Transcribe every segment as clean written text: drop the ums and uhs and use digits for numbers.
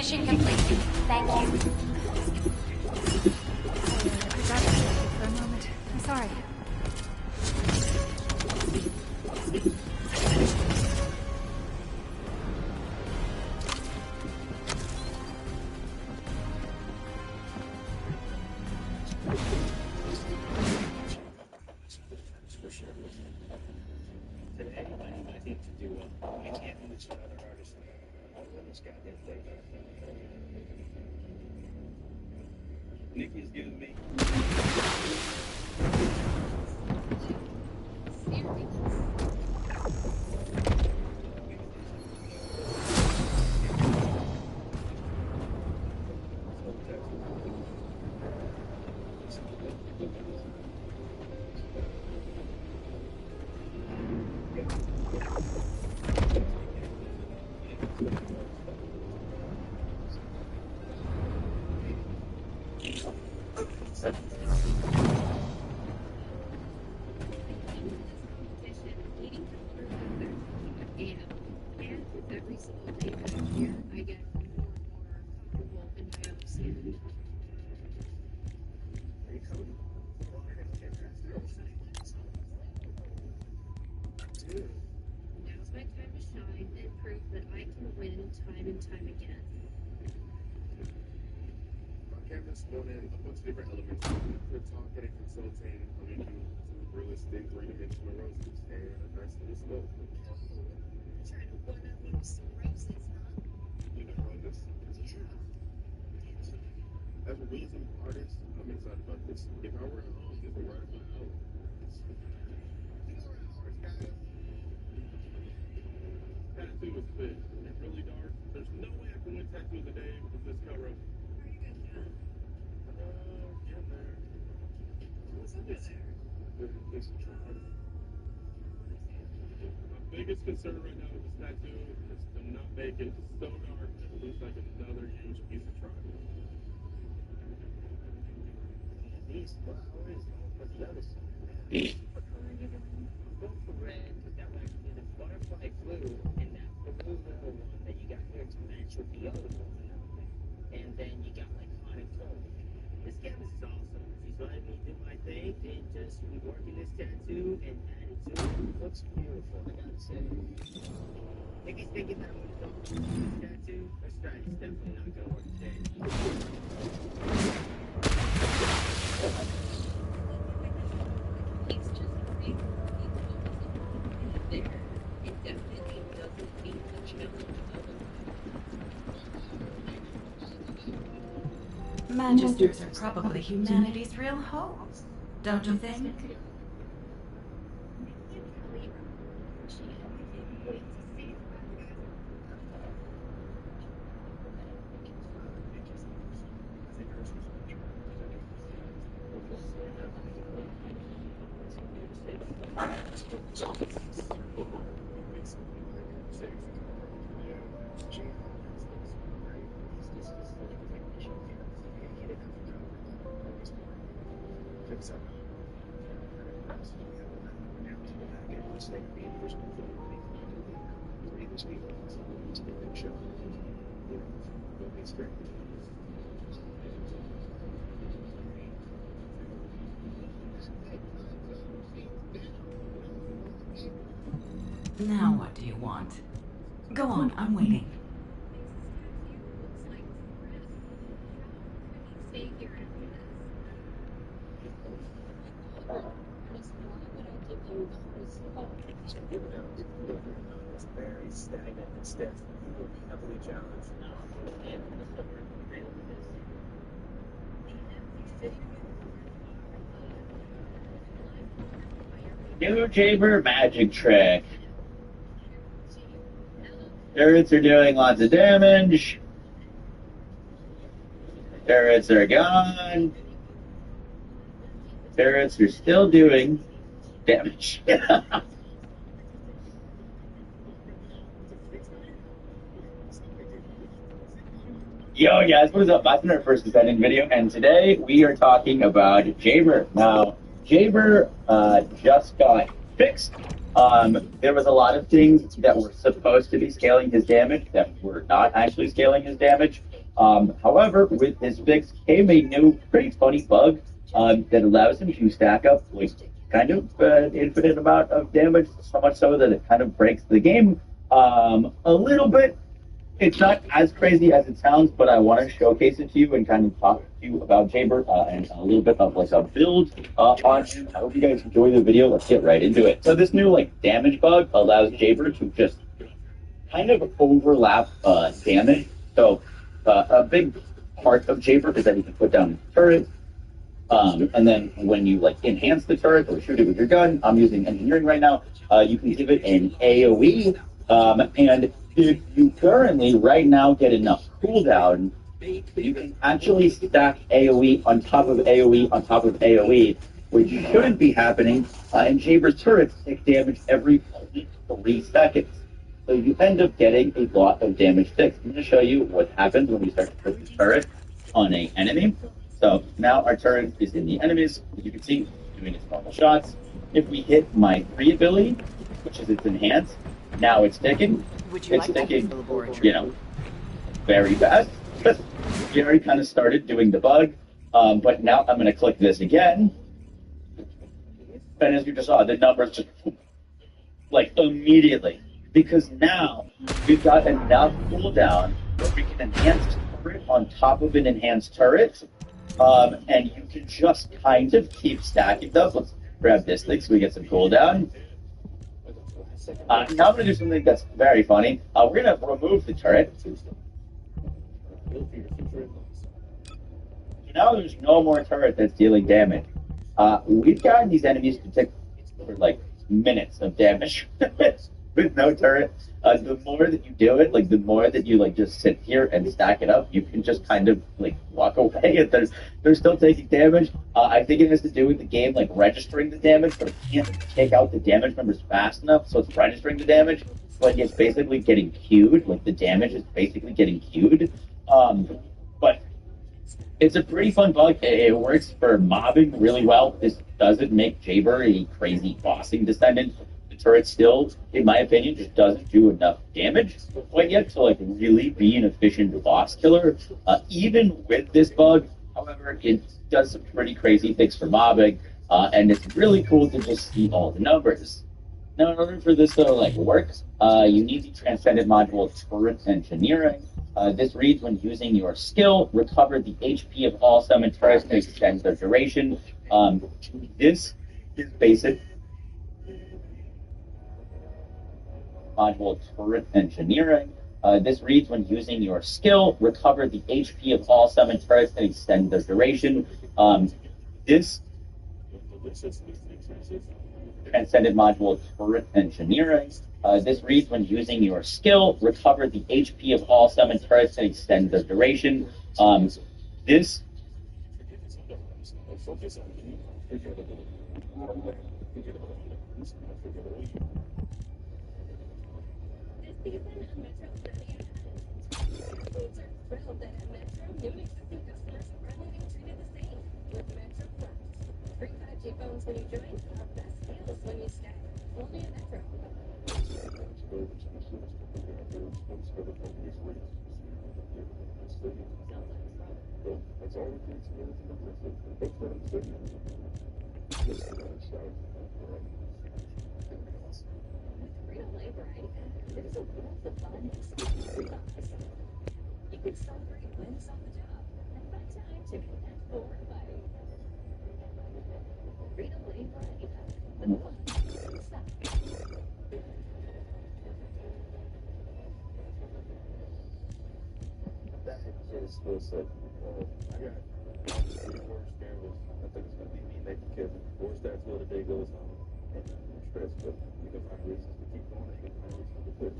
Mission complete. Thank you. For a moment. I'm sorry. Today, I need to do Nikki's giving me. Now's my time to shine and prove that I can win time and time again. On camera this morning, a bunch of different elements. We're talking and consulting, coming to real estate, bring them into neurosis, and a nice little smoke. Trying to one up little cirrhosis, huh? You know, this. As a real estate artist, I'm excited about this. If I were at home, this would right up my alley. Tattoo is thick and really dark. There's no way I can win tattoo of the day with this cover up. Get there. What's under there? My biggest concern right now with this tattoo is to not make it so dark that it looks like another huge piece of trash. These flowers for the other side. What color are you doing? Go for red, because that would actually be the butterfly blue, and that blue little one that you got here to match with the other one. And then you got like hot and cold. This canvas is awesome. She's letting me do my thing and just reworking this tattoo and adding to it. It looks beautiful, I gotta say. Nikki's thinking that I'm gonna do this tattoo. Her strategy's definitely not gonna work today. It's just great. There. It definitely doesn't mean the challenge of Magisters are probably humanity's real hopes, don't you think? Now what do you want? Go on, I'm waiting. looks like Chris. How can he stay here after It's very stagnant and stiff. You will be heavily challenged. New Jaber magic trick. Turrets are doing lots of damage. Turrets are gone. Turrets are still doing damage. Yo guys, what is up? That's our first Descendant video, and today we are talking about Jaber. Now, Jaber just got fixed. There was a lot of things that were supposed to be scaling his damage that were not actually scaling his damage. However, with his fix came a new, pretty funny bug that allows him to stack up like kind of infinite amount of damage, so much so that it kind of breaks the game a little bit. It's not as crazy as it sounds, but I want to showcase it to you and kind of talk to you about Jaber and a little bit of like a build on him. I hope you guys enjoy the video. Let's get right into it. So this new like damage bug allows Jaber to just kind of overlap damage. So a big part of Jaber is that you can put down a turret, and then when you like enhance the turret or shoot it with your gun, I'm using engineering right now. You can give it an AOE, and if you currently right now get enough cooldown, you can actually stack AOE on top of AOE on top of AOE, which shouldn't be happening. And Jaber's turrets take damage every 3 seconds. So you end up getting a lot of damage sticks. I'm going to show you what happens when we start to put the turret on an enemy. So now our turret is in the enemies. As you can see, doing its normal shots. If we hit my free ability, which is its enhance, now it's ticking. It's ticking, very fast. We already kind of started doing the bug, but now I'm going to click this again. And as you just saw, the numbers just like immediately. Because now we've got enough cooldown that we can enhance turret on top of an enhanced turret. And you can just kind of keep stacking those. Let's grab this thing so we get some cooldown. Now I'm going to do something that's very funny. We're going to remove the turret. So now there's no more turret that's dealing damage. We've gotten these enemies to take for like minutes of damage with no turret. The more that you do it, like the more that you like just sit here and stack it up, you can just kind of like walk away and they're still taking damage. I think it has to do with the game like registering the damage, but it can't take out the damage numbers fast enough, so it's registering the damage, but it's basically getting queued. Like the damage is basically getting queued. But it's a pretty fun bug. It works for mobbing really well. This doesn't make Jaber a crazy bossing descendant. The turret still, in my opinion, just doesn't do enough damage quite yet to like really be an efficient boss killer. Even with this bug, however, it does some pretty crazy things for mobbing, and it's really cool to just see all the numbers. Now, in order for this to like work, you need the Transcendent module Turret Engineering. This reads, when using your skill, recover the HP of all summoned turrets to extend their duration. This is basic module Turret Engineering. This reads, when using your skill, recover the HP of all summoned turrets and extend their duration. This Transcendent module Turret Engineering. This reads, when using your skill, recover the HP of all summoned turrets and extend their duration. This thrilled that at Metro, new and existing customers are finally being treated the same. With Metro Plus. Free 5G phones when you join, our best deals when you stay. Only at Metro. Free-to-play variety pack. There's a wealth of fun exclusive offers. You can celebrate wins on the job and find time to connect for everybody. Free-to-play variety pack. The one stop. That is so sick. I got 4 scandals. I think it's going to be me making Kevin. 4 stats while the day goes on. And I'm stressed, but you can find reasons to keep going. You can find reasons to quit.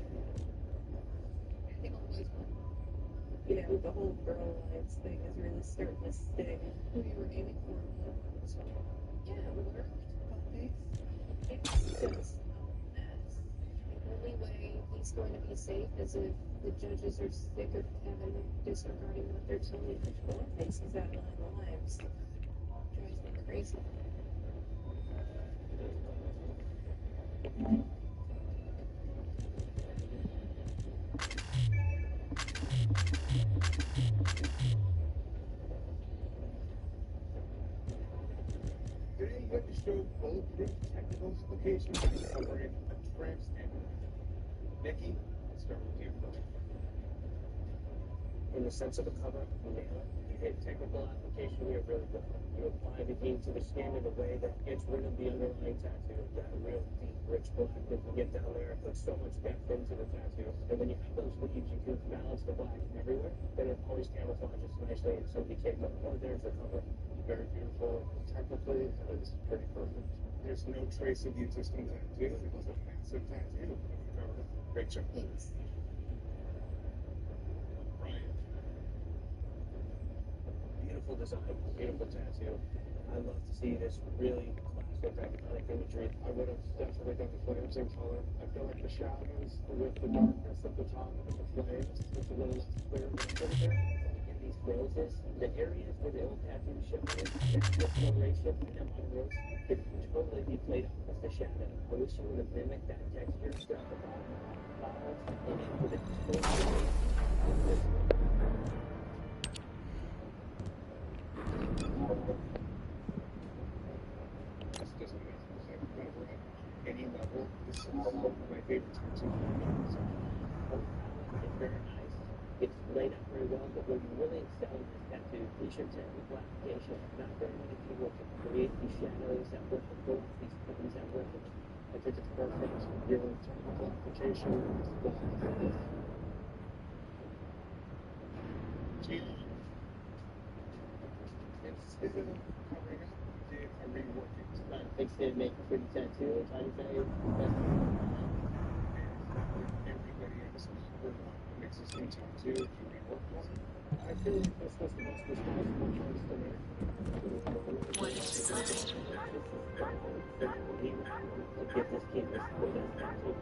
Yeah, the whole girl lives thing is really starting to sting. Who you were aiming for? Yeah, it worked. It's just a mess. The only way he's going to be safe is if the judges are sick of Kevin disregarding what they're telling him. Well, it thinks he's out 9 lives. Drives me crazy. Today, you have to show bulletproof technical location by covering a tramp standard. Nikki, let's start with you. in the sense of a cover, you nail it. You hit technical application here really well. You apply the heat to the skin in a way that gets rid of the underlying tattoo. That real deep, rich black that you get down there, it puts so much depth into the tattoo. And when you have those leaves, you can balance the black everywhere. Then it always camouflages nicely, and somebody can't go, oh, there's the cover. Very beautiful. Technically, it is pretty perfect. There's no trace of the existing tattoo. It was a massive tattoo. Great job. Thanks. Right. Beautiful design, beautiful tattoo. I love to see this really classic, iconic imagery. I would have definitely done the flames in color. I feel like the shadows with the darkness at the top and the flames, it's a little less clear than it is. In these roses, the areas where the old tattoo show is, that discoloration in that modern rose, could totally be played off as the shadow. I wish you would have mimicked that texture throughout the bottom, and into the totally. This doesn't make sense. Whenever at any level, this is my favorite tattoo. It's very nice. It's laid out very well, but where you really excel in this tattoo is your technical application. Not very many people can create these shadows that work, pull off these tones that work. I think it's perfect. Your technical application is flawless. Is it covering up? Are we working? Fixed it, make a pretty tattoo. How do you say? Everybody else for an existing tattoo can be worked on. I feel like this was the most responsible choice to make. What is designed? To give this kid this tattoo.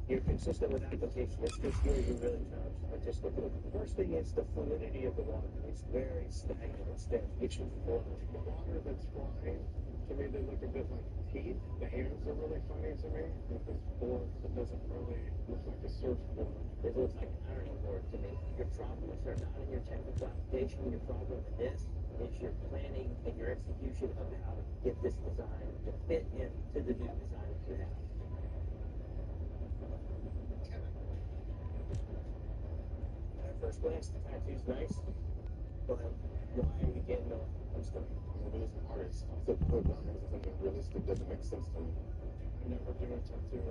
You're consistent with application. It's just really, really touch. But just look at it. The first thing is the fluidity of the water. It's very stagnant. It's there. It should flow. The water that's flying, to me, they look a bit like teeth. The hands are really funny to me. With this board that doesn't really look like a surfboard. It looks like an ironing board to me. Your problems are not in your technical application. Your problem in this is your planning and your execution of how to get this design to fit into the new design that you have. At first glance, the tattoo's nice, but why are you getting all this stuff? I'm an artist. So put lines isn't realistic. Doesn't make sense to me. I never do a tattoo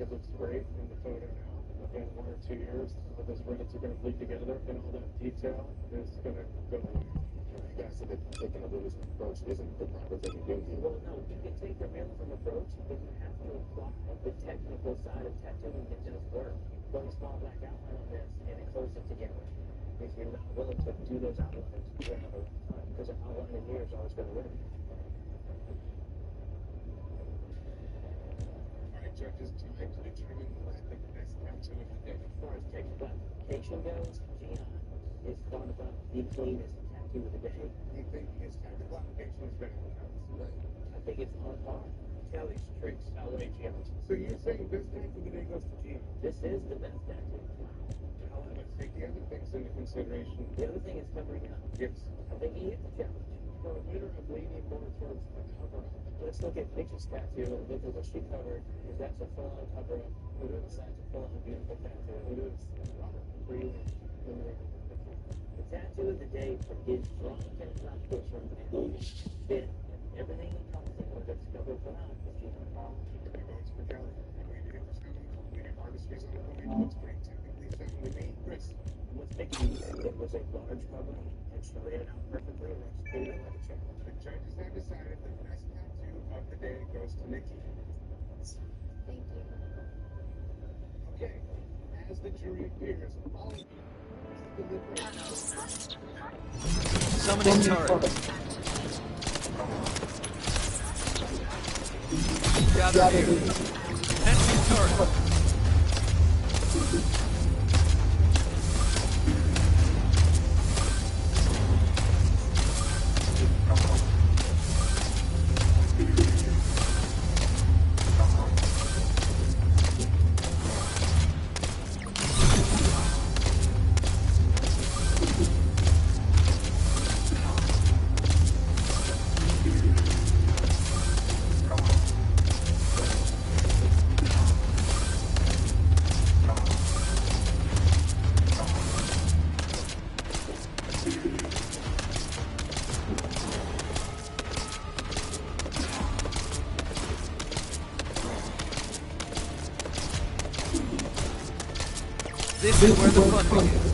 it looks great in the photo now. In 1 or 2 years, all those reds are going to bleed together, and all that detail is going to go away. You guys said that taking a realism approach isn't the proper thing to do here. Well, no, you can take the realism approach, but you have to apply the technical side of tattooing that does work. You put a small black outline on this, and it holds it together. If you're not willing to do those outlines, you're going to have a rough time, because an outline in here is always going to win. Alright, judges, time to determine who had the best tattoo of the day. As far as technical application goes, Gian is thought about the cleanest tattoo of the day. You think his technical application is better than ours? Right. I think it's on par. Kelly's tricks outweigh Gian's. So you're saying best tattoo of the day goes to Gina? This is the best tattoo. However, let's take the other things into consideration. The other thing is covering up. Yes. I think he hit the challenge. For a winner, I'm leaning more towards the cover-up. Let's look at Nikki's tattoo and look at what she covered, because that's a full-on cover-up. That's a full-on beautiful tattoo. It is. Really. The tattoo of the day for his strong technical application and fit and everything encompassing, whether it's covered or not, is Gian. Three votes for Kelly. We did it for sound. We did artistry on it. Looks pretty technically sound to me. Chris. What's making me think it was a large cover and to read it out perfectly and execute it like a champ. The judges have decided the best tattoo of the day goes to Nikki. Thank you. Okay, as the jury appears, all Summoning turret. Gather here. Fencing turret. This is where the fun begins.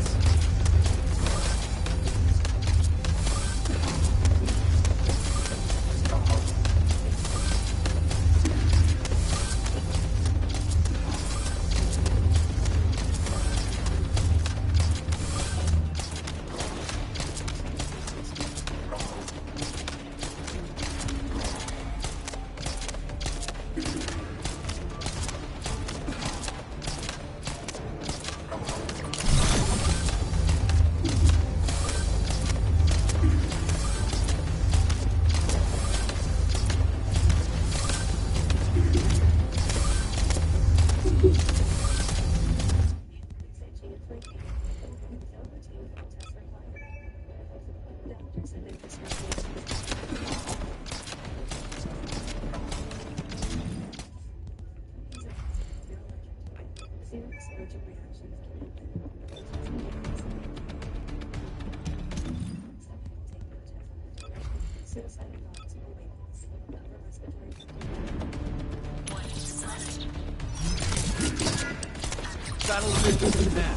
Battle systems now.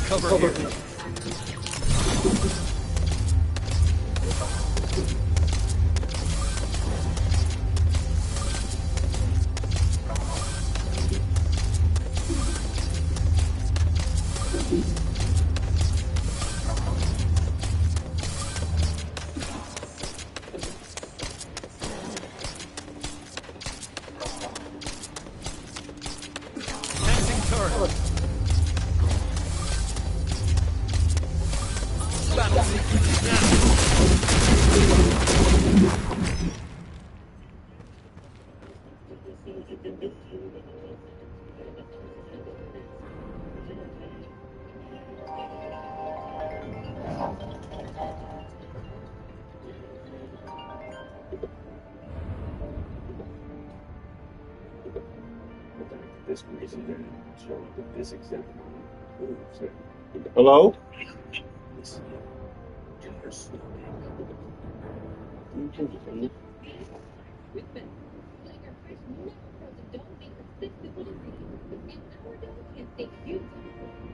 Cover here. Fencing turret. Battle sequence now. this reason that showed up at this exact moment proves that. Hello? This just We've been letting our fish never frozen don't be persistent with ingredients. And our dough can stay huge.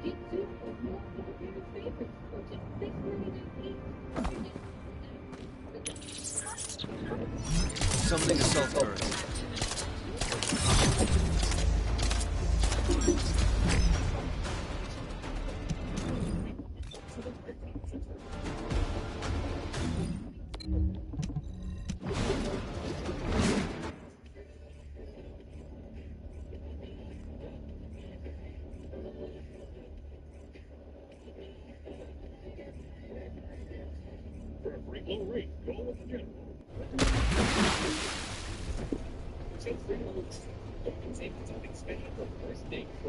Get 2 or more of your favorite favorites for just $6.99 each. Summoning assault turret. For a free low rate, go with the general. Take 3 months.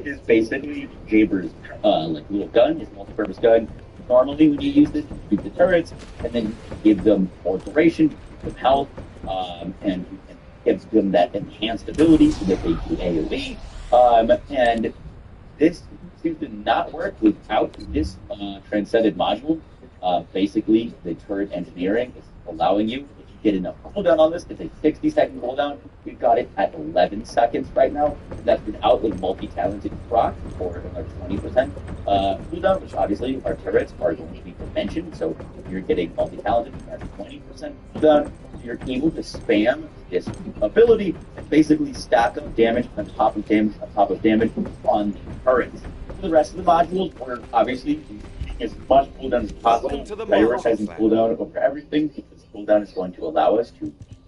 is basically Jaber's like little gun, his multi-purpose gun. Normally, when you use this, you shoot the turrets, and then you give them more duration, give them health, and gives them that enhanced ability so that they do AOE. And this seems to not work without this transcended module. Basically, the turret engineering is allowing you, if you get enough cooldown on this, it's a 60-second cooldown. We've got it at 11 seconds right now. That's without a multi-talented proc for like 20% cooldown, which obviously our turrets are going to be dimensioned. So if you're getting multi-talented, that's 20% cooldown. You're able to spam this ability and basically stack up damage on top of damage on top of damage on the turrets. For the rest of the modules, we're obviously as much cooldown as possible, prioritizing cooldown over everything, because cooldown is going to allow us to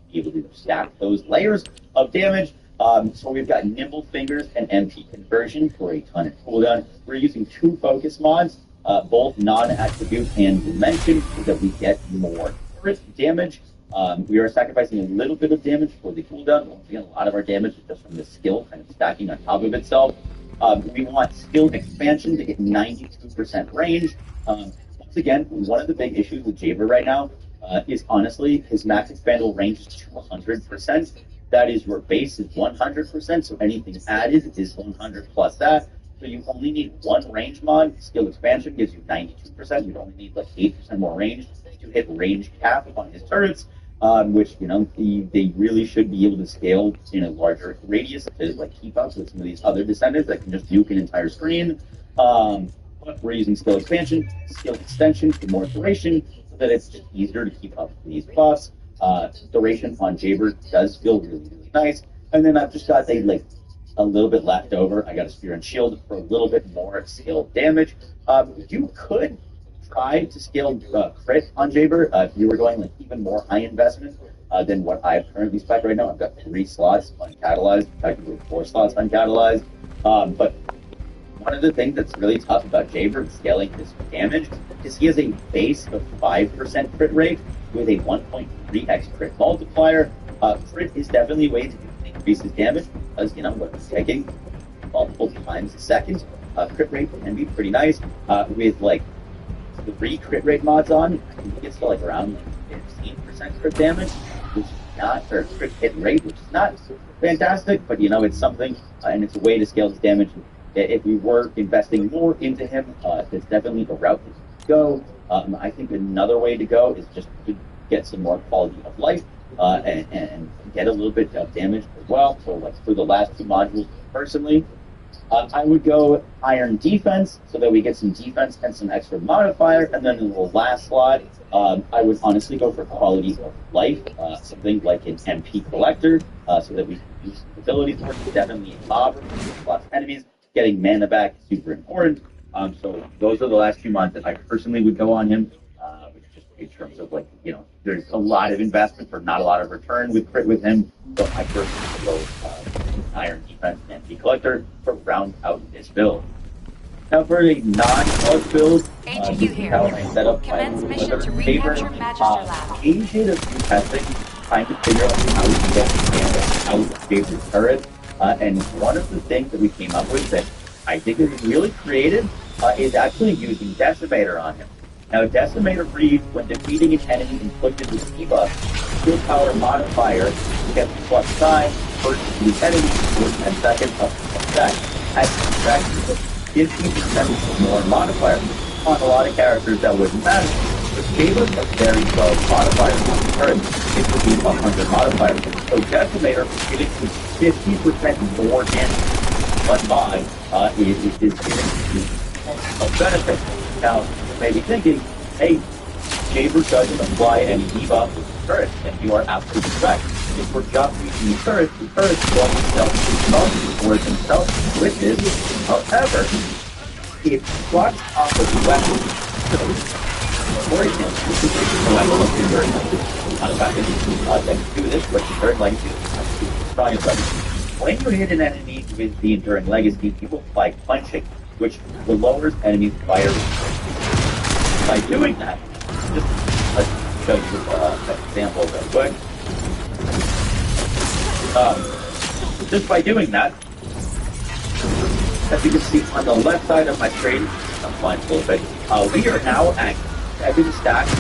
be able to stack those layers of damage. So we've got Nimble Fingers and MP Conversion for a ton of cooldown. We're using 2 focus mods, both non-attribute and dimension, so that we get more turret damage. We are sacrificing a little bit of damage for the cooldown. Once again, a lot of our damage is just from the skill kind of stacking on top of itself. We want skill expansion to get 92% range. Once again, one of the big issues with Jaber right now is honestly his max expandable range is 200%. That is, your base is 100%, so anything added is 100 plus that. So you only need 1 range mod. Skill expansion gives you 92%. You only need like 8% more range to hit range cap on his turrets. Which, you know, they really should be able to scale in a larger radius to like keep up with some of these other descendants that can just nuke an entire screen. But we're using skill expansion, skill extension for more duration, so that it's just easier to keep up with these buffs. Duration on Jaber does feel really, really nice. And then I've just got a little bit left over. I got a spear and shield for a little bit more skill damage. You could try to scale crit on Jaber if you were going like even more high investment than what I've currently spec right now. I've got 3 slots uncatalyzed, technically 4 slots uncatalyzed. But one of the things that's really tough about Jaber scaling his damage is he has a base of 5% crit rate with a 1.3x crit multiplier. Crit is definitely a way to increase his damage because, you know, when it's taking multiple times a second, crit rate can be pretty nice. With like 3 crit rate mods on, I think it gets to like around 15% crit damage, which is not, or crit hit rate, which is not fantastic, but you know, it's something, and it's a way to scale his damage. If we were investing more into him, it's definitely a route to go. I think another way to go is just to get some more quality of life and get a little bit of damage as well. So like for the last 2 modules, personally, I would go Iron Defense so that we get some defense and some extra modifier. And then in the last slot, I would honestly go for quality of life, something like an MP Collector, so that we can use abilities more. Definitely a mob, lots of enemies. Getting mana back is super important. So those are the last 2 mods that I personally would go on him. Which just in terms of like, you know, there's a lot of investment for not a lot of return with crit with him. So I personally would go Iron Defense and MP Collector to round out this build. Now for a non-club build, this is how I set up my mission to recapture Magister Lab. He did a few testing, trying to figure out how to get damage out of Jaber's turret. And one of the things that we came up with that I think is really creative is actually using Decimator on him. Now, Decimator reads when defeating an enemy inflicted with debuff, skill power modifier gets plus 9 versus the enemy for 10 seconds up to effect. As effect, 15% more modifier. On a lot of characters that wouldn't matter. But Jaber a very low modifier on the turret. It would be 100 modifier. So Decimator getting 50% more damage. But 5 is giving you a benefit. Now, you may be thinking, hey, Jaber doesn't apply any debuff to the turret, and you are absolutely correct. If we're just using the turret will self-destruct for himself with this. However, it plucks off of the weapon. For example, this is a level of enduring legacy. Not a weapon that can do this, but enduring legacy is strong as legacy. When you hit an enemy with the enduring legacy, you will apply punching, which lowers enemies' fire resistance. By doing that, just let's show you an example real quick. just by doing that, as you can see on the left side of my screen, I'm flying a little bit, we are now at 7 stacks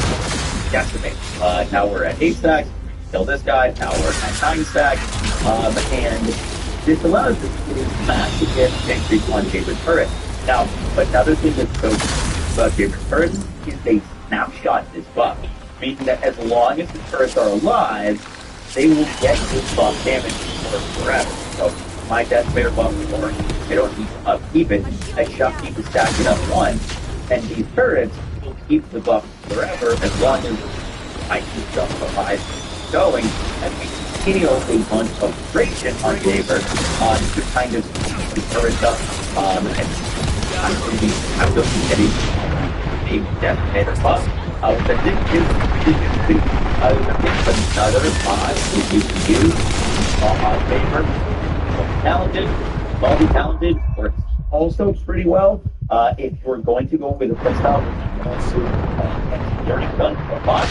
decimate. Now we're at 8 stacks, kill this guy, now we're at 9 stacks, and this allows us to get a massive damage increase on Jaber's turret. Now, another thing that's so about Jaber's turrets is they snapshot this buff, meaning that as long as the turrets are alive, they will get this buff damage for forever. So my decimator buff is work. I don't need to upkeep it. I just need to stack it up once, and these turrets will keep the buff forever as long as I keep stuff alive going, and we continue a bunch of duration on Jaber to kind of keep the turrets up, and actually have them getting a decimator buff. The another mod that you can use on Jaber. Talented, multi-talented works also pretty well. If you're going to go with a playstyle with dirty gun or bot,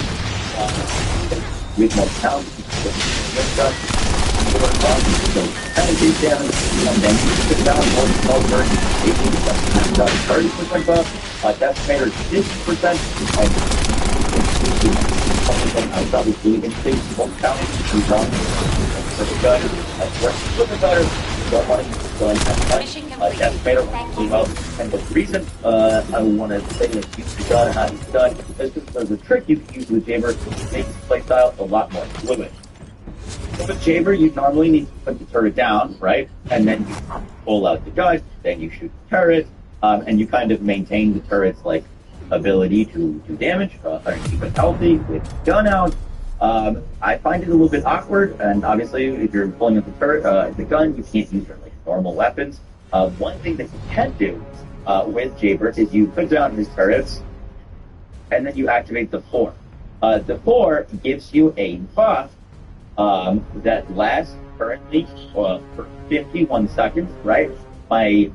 with more talent, you can put gun, more gun, so penalty damage, and then you can put down more small burn, 18%, 30% buff, decimator 60%, and obviously instinct, more talent, and gun, for the gun, works a little bit better. Don't want to use the gun as much. Decimator works really well. And the reason I want to say that use the gun and not use the gun is because there's a trick you can use with Jaber to make the playstyle a lot more fluid. So with Jaber, you normally need to put the turret down, right? And then you pull out the gun, then you shoot the turret, and you kind of maintain the turret's like ability to do damage, or keep it healthy with the gun out. I find it a little bit awkward, and obviously, if you're pulling up the turret, the gun, you can't use your like normal weapons. One thing that you can do with Jaber is you put down his turrets, and then you activate the 4. The 4 gives you a buff that lasts currently for 51 seconds, right? My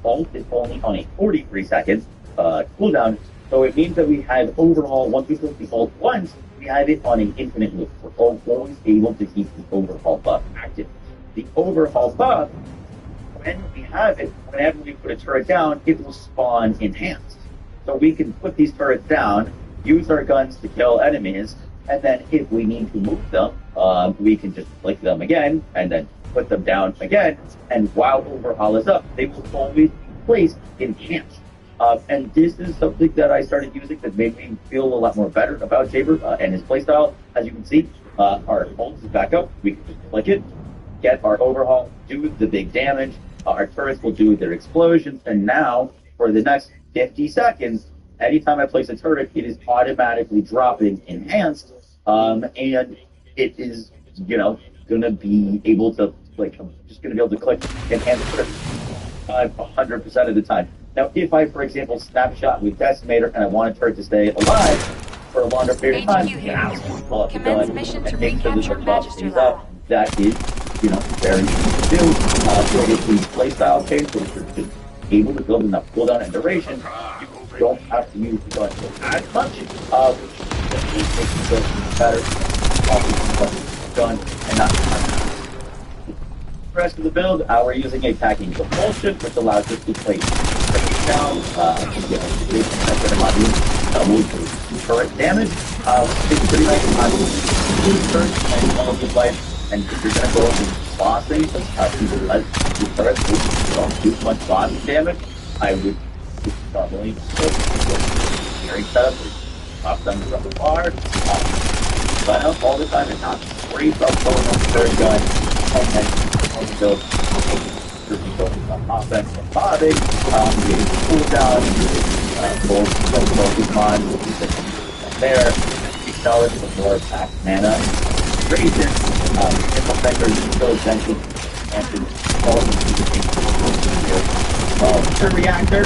ult is only on a 43 seconds cooldown, so it means that we have overall, once we click the ult once, we have it on an infinite loop. We're always able to keep the overhaul buff active. The overhaul buff, when we have it, whenever we put a turret down, it will spawn enhanced. So we can put these turrets down, use our guns to kill enemies, and then if we need to move them, we can just click them again, and then put them down again, and while overhaul is up, they will always be placed enhanced. And this is something that I started using that made me feel a lot more better about Jaber and his playstyle. As you can see, our ult is back up. We can just click it, get our overhaul, do the big damage. Our turrets will do their explosions. And now, for the next 50 seconds, anytime I place a turret, it is automatically dropping enhanced. And it is, going to be able to, I'm just going to be able to click enhanced turret 100% of the time. Now, if I, for example, snapshot with Decimator and I want a turret to stay alive for a longer period of time, HQ pull up the Commence gun mission and to make sure that recapture the buff Magister stays Lab. up. That is, very easy to do. So if the playstyle change, so if you're just able to build enough cooldown and duration, you don't have to use the gun as much, which makes the build better, gun and not the rest of the build, we're using a packing propulsion, which allows us to place down, double turret damage. It's pretty nice on two turrets and quality of life. And if you're going to go into bossing, people let the turrets don't do much bossing damage, I would normally go hearing setup, pop them from the bar, but all the time and not worry about going on the third gun, and then build offense and bobbing, getting cooldown, focus on there, $6 for more pack mana, duration, implementers, so essential, and the reactor,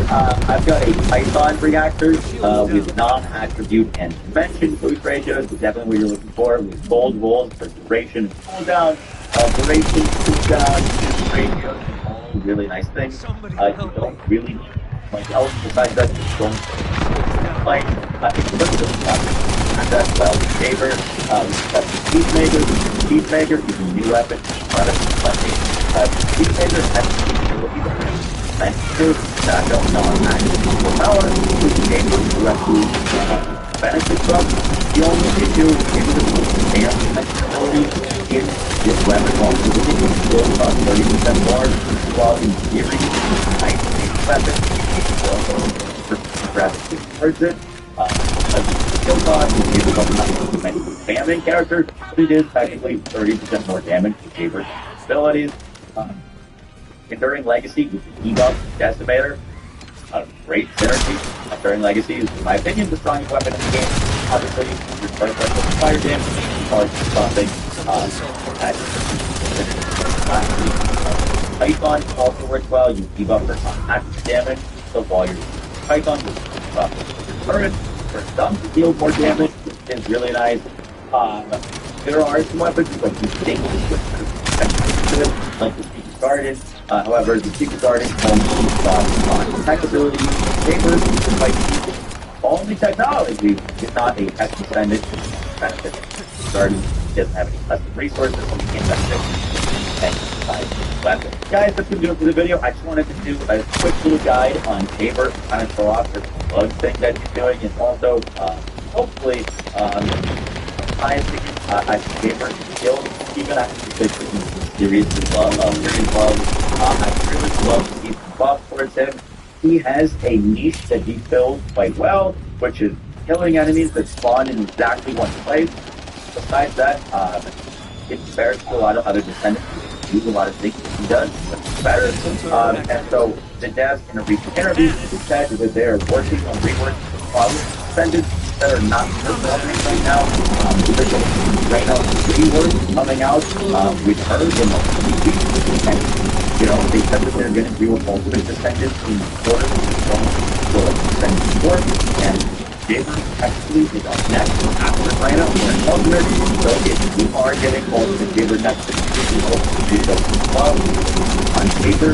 I've got a Python reactor with non-attribute and dimension boost ratios, definitely what you're looking for, with gold rolls for duration and cooldown. Duration, cooldown, ratios, all really nice things. You don't really need much else besides that. Just don't like if you look at the that well with Jaber. That's the Peacemaker. Peacemaker is a new weapon. Peacemaker has the ability to sensitive that don't non-active power, which Jaber directly benefits from. The only issue is the damage ability in this weapon also will cost 30% more, while in theory, I think weapon graphically towards it. Skill cost is about not too many spamming characters, but it is technically 30% more damage to Jaber's abilities. Enduring Legacy with the debuff Decimator, a great synergy. Enduring Legacy is, in my opinion, the strongest weapon in the game. Obviously, your first weapon is fire damage, charge stopping, Python also works well. You debuff for active damage, so while your Python will debuff current for some to deal more damage, which is really nice. There are some weapons like you think like the Secret Garden. However, the Secret Garden only on tech ability, Jaber, despite only technology, is not a tech descendant benefit. The Garden doesn't have any custom resources, so we can't benefit any weapon. Guys, that's gonna do it for the video. I just wanted to do a quick little guide on Jaber, kind of show off this bug thing that he's doing, and also hopefully I Jaber skill, even after the serious love, I really love to see some buff towards him. He has a niche that he fills quite well, which is killing enemies that spawn in exactly one place. Besides that, it compares to a lot of other Descendants who do a lot of things that he does, but it's better. And so the devs in a recent interview said that they are working on reworking Descendants that are not performing right now. There's a right now rework coming out. We've heard in the week, and they said that they're going to do ultimate Descendants in quarter, so Descendants 4, and Jaber actually is up next after Rhino and Ultimate. So if you are getting Ultimate Jaber next, you hope to do so well on Jaber.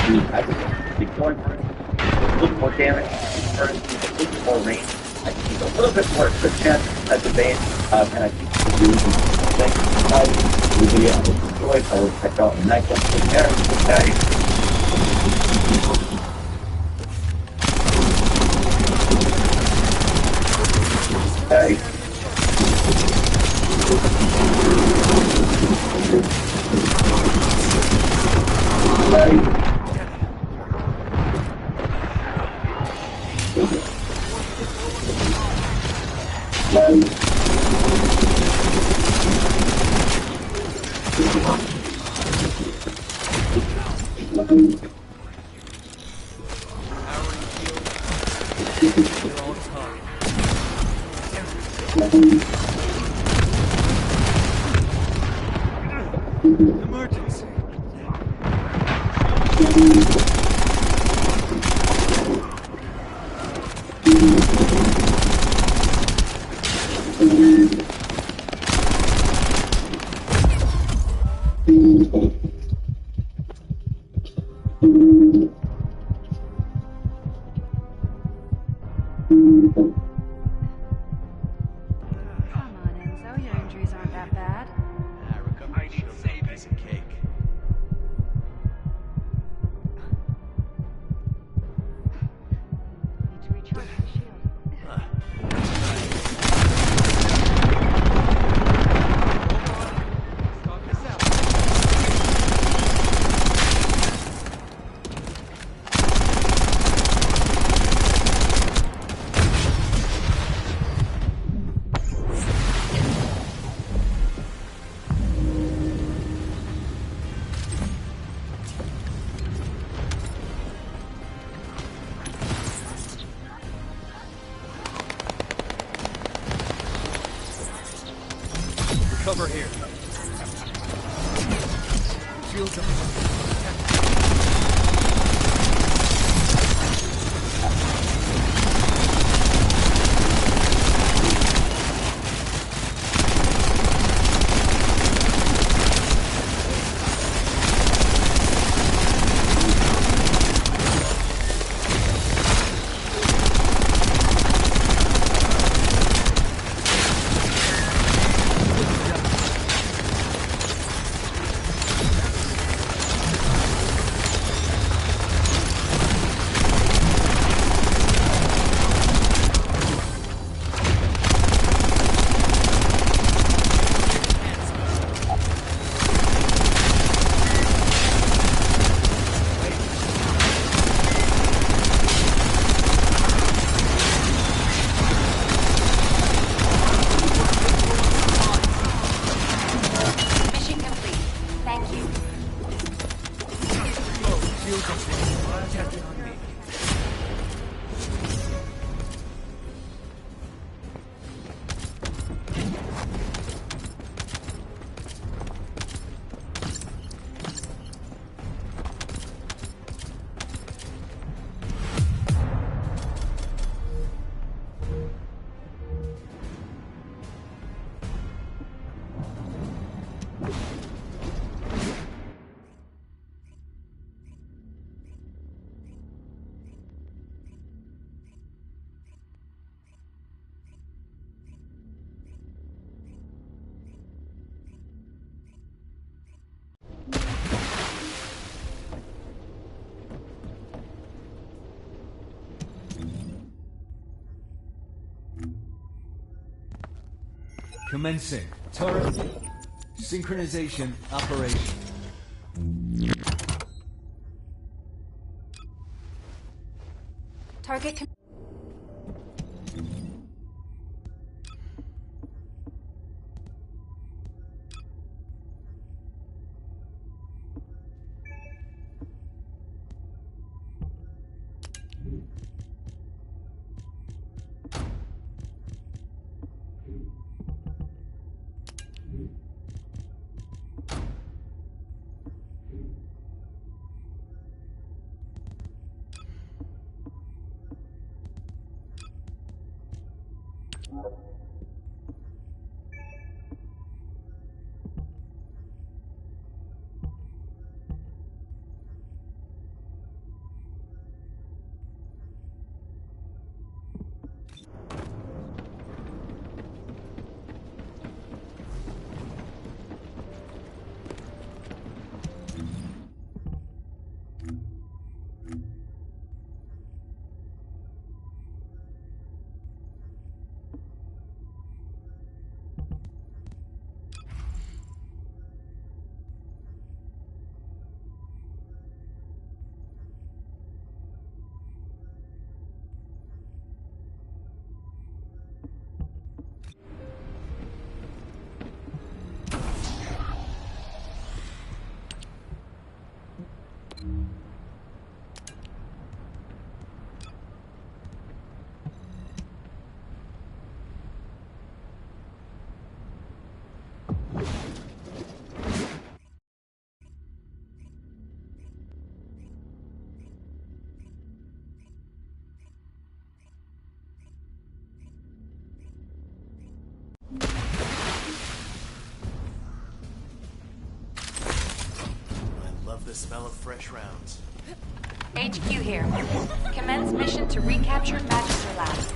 He has a big point for it, a little more damage, a little more range. I think he's a little bit more quick chance at the base, and I think he's doing something. I will enjoy. I will check out the next one there. Okay. Emergency. Come on, Enzo. Your injuries aren't that bad. I need to save piece of cake. Need to recharge the shield. Stop this out. Cover here. Shields up. Commencing turret synchronization operation. Target. I love the smell of fresh rounds. HQ here. Commence mission to recapture Magister Labs.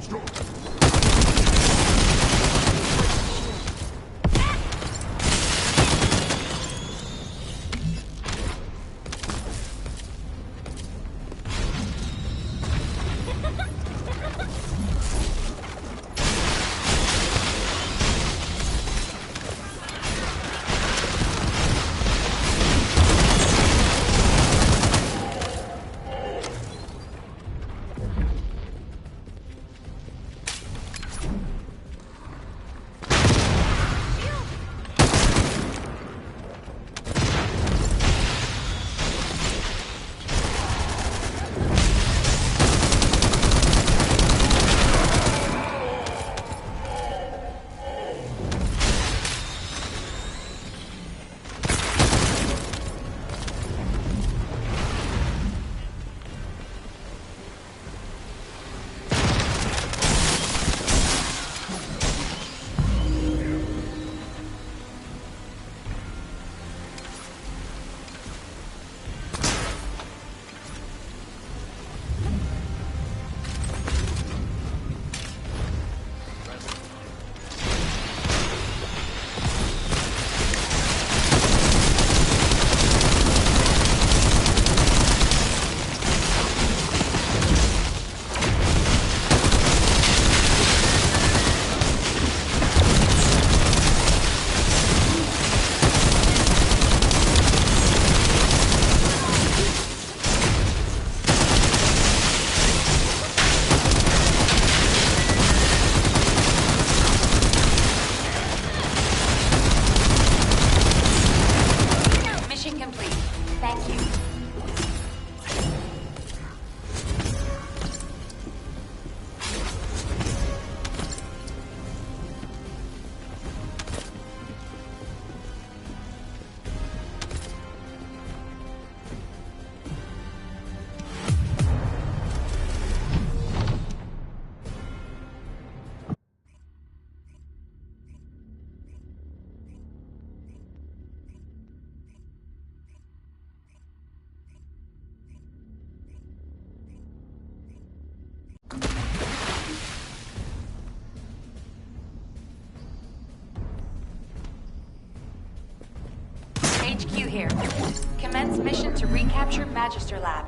Stop! HQ here. Commence mission to recapture Magister Lab.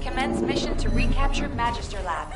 Commence mission to recapture Magister Lab.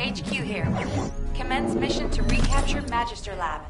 HQ here. Commence mission to recapture Magister Lab.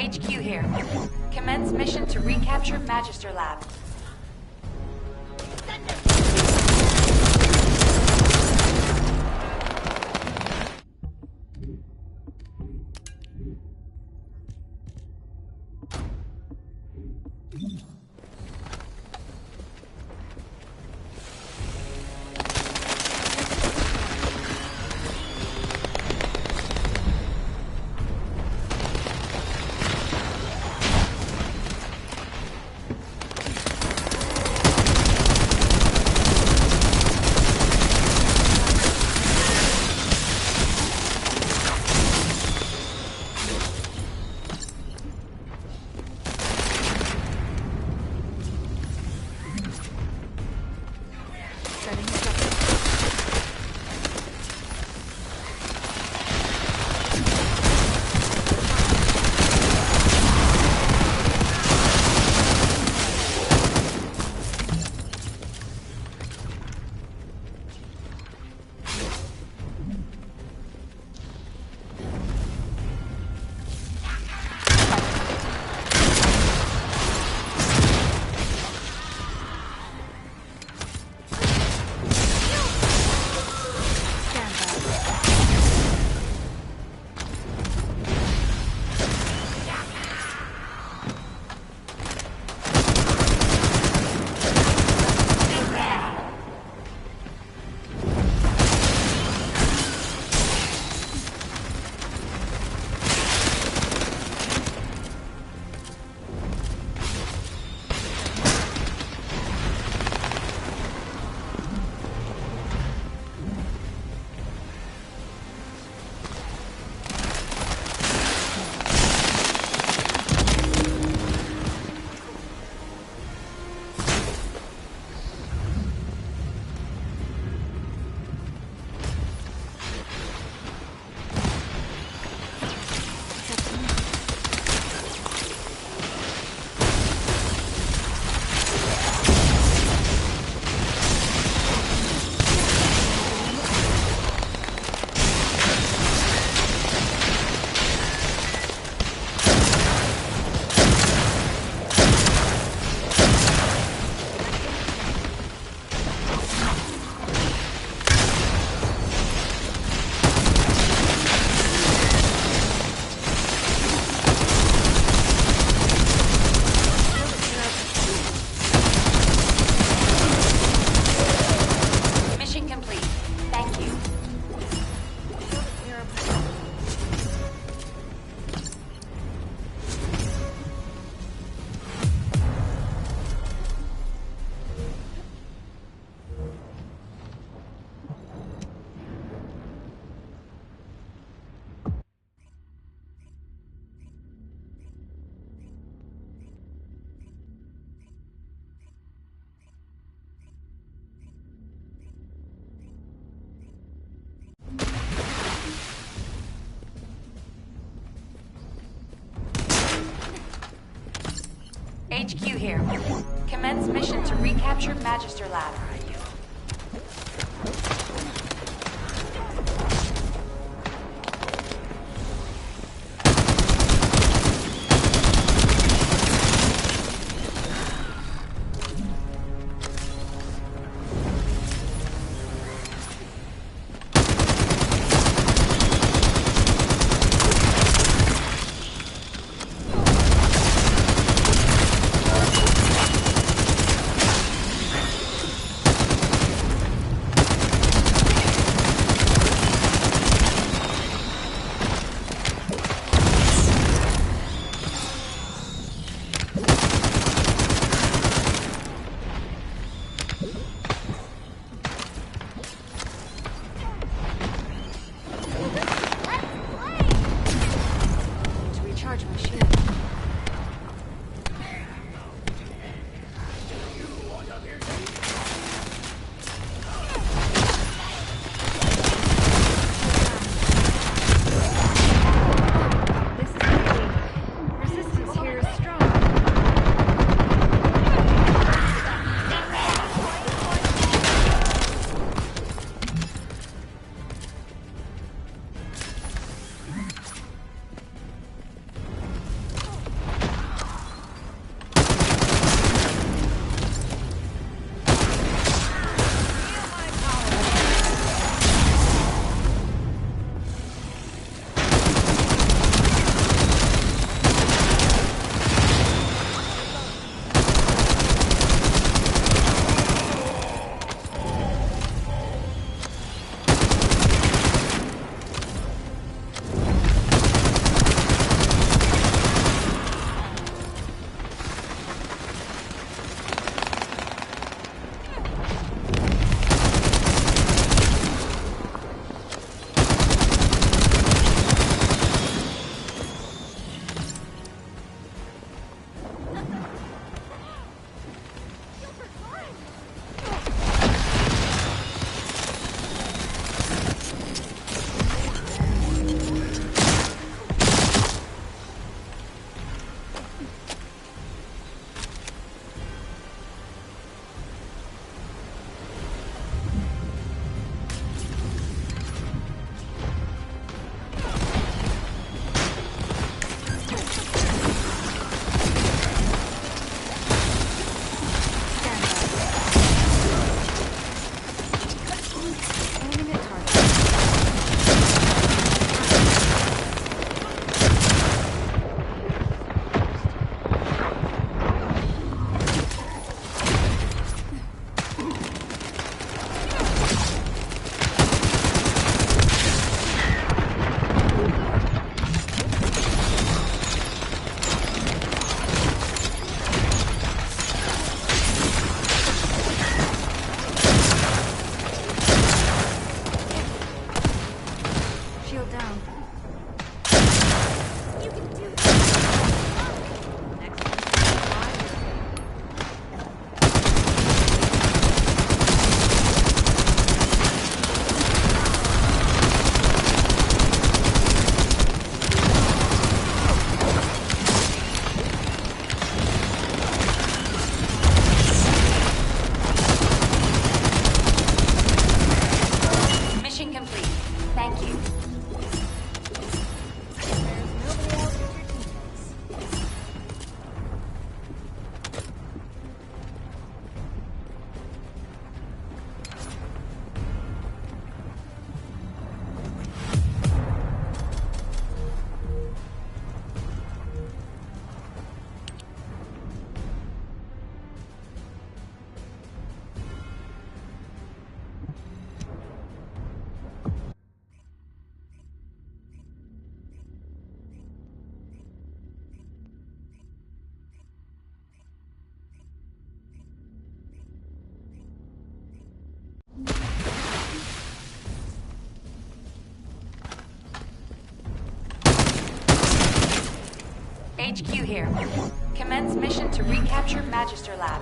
HQ here. Commence mission to recapture Magister Lab. here. Commence mission to recapture Magister Lab. HQ here. Commence mission to recapture Magister Lab.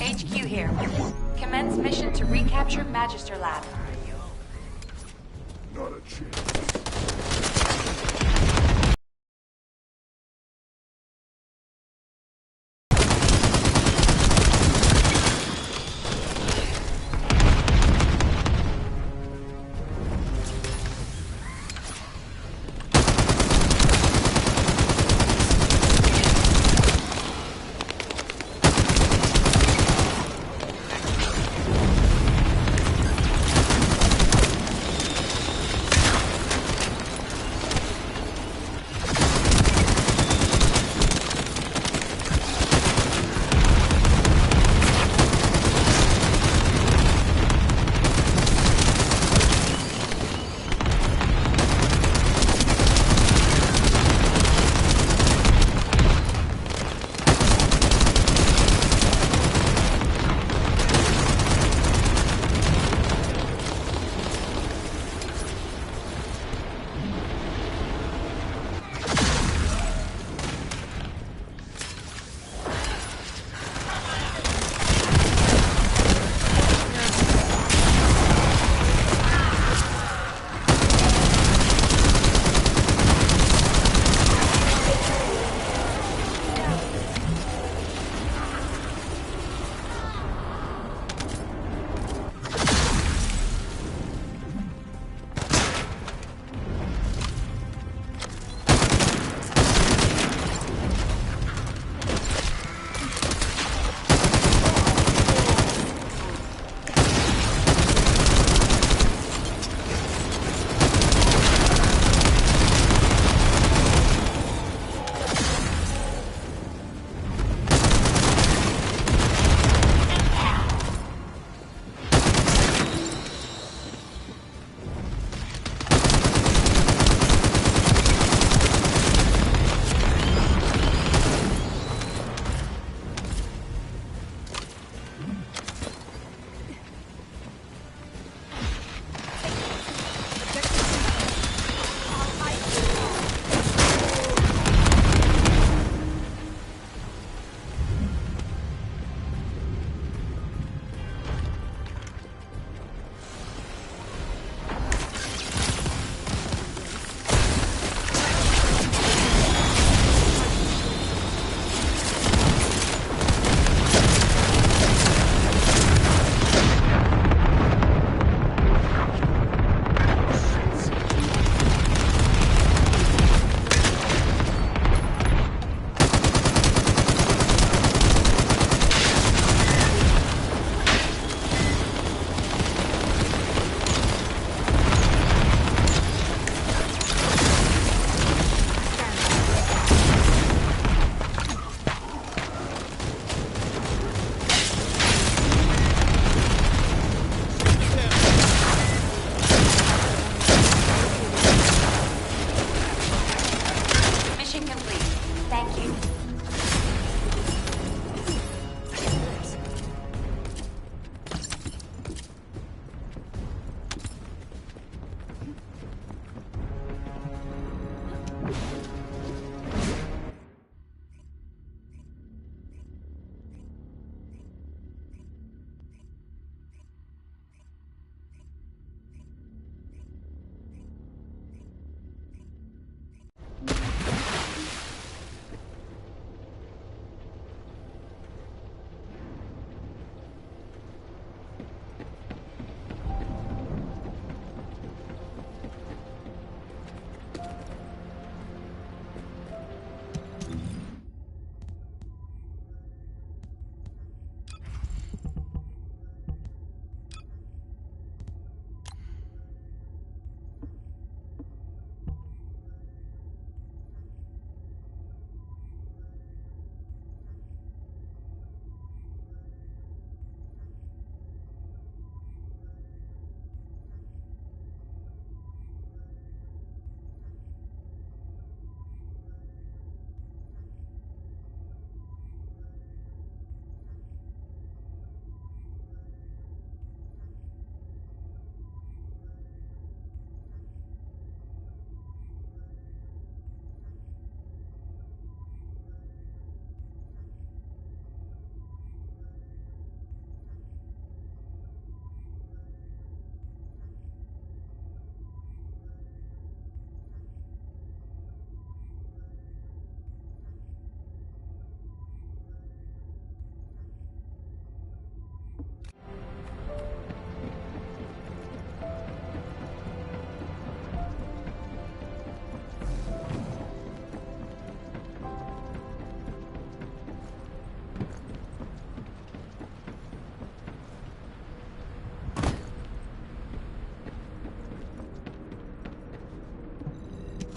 HQ here. Commence mission to recapture Magister Lab. Not a chance.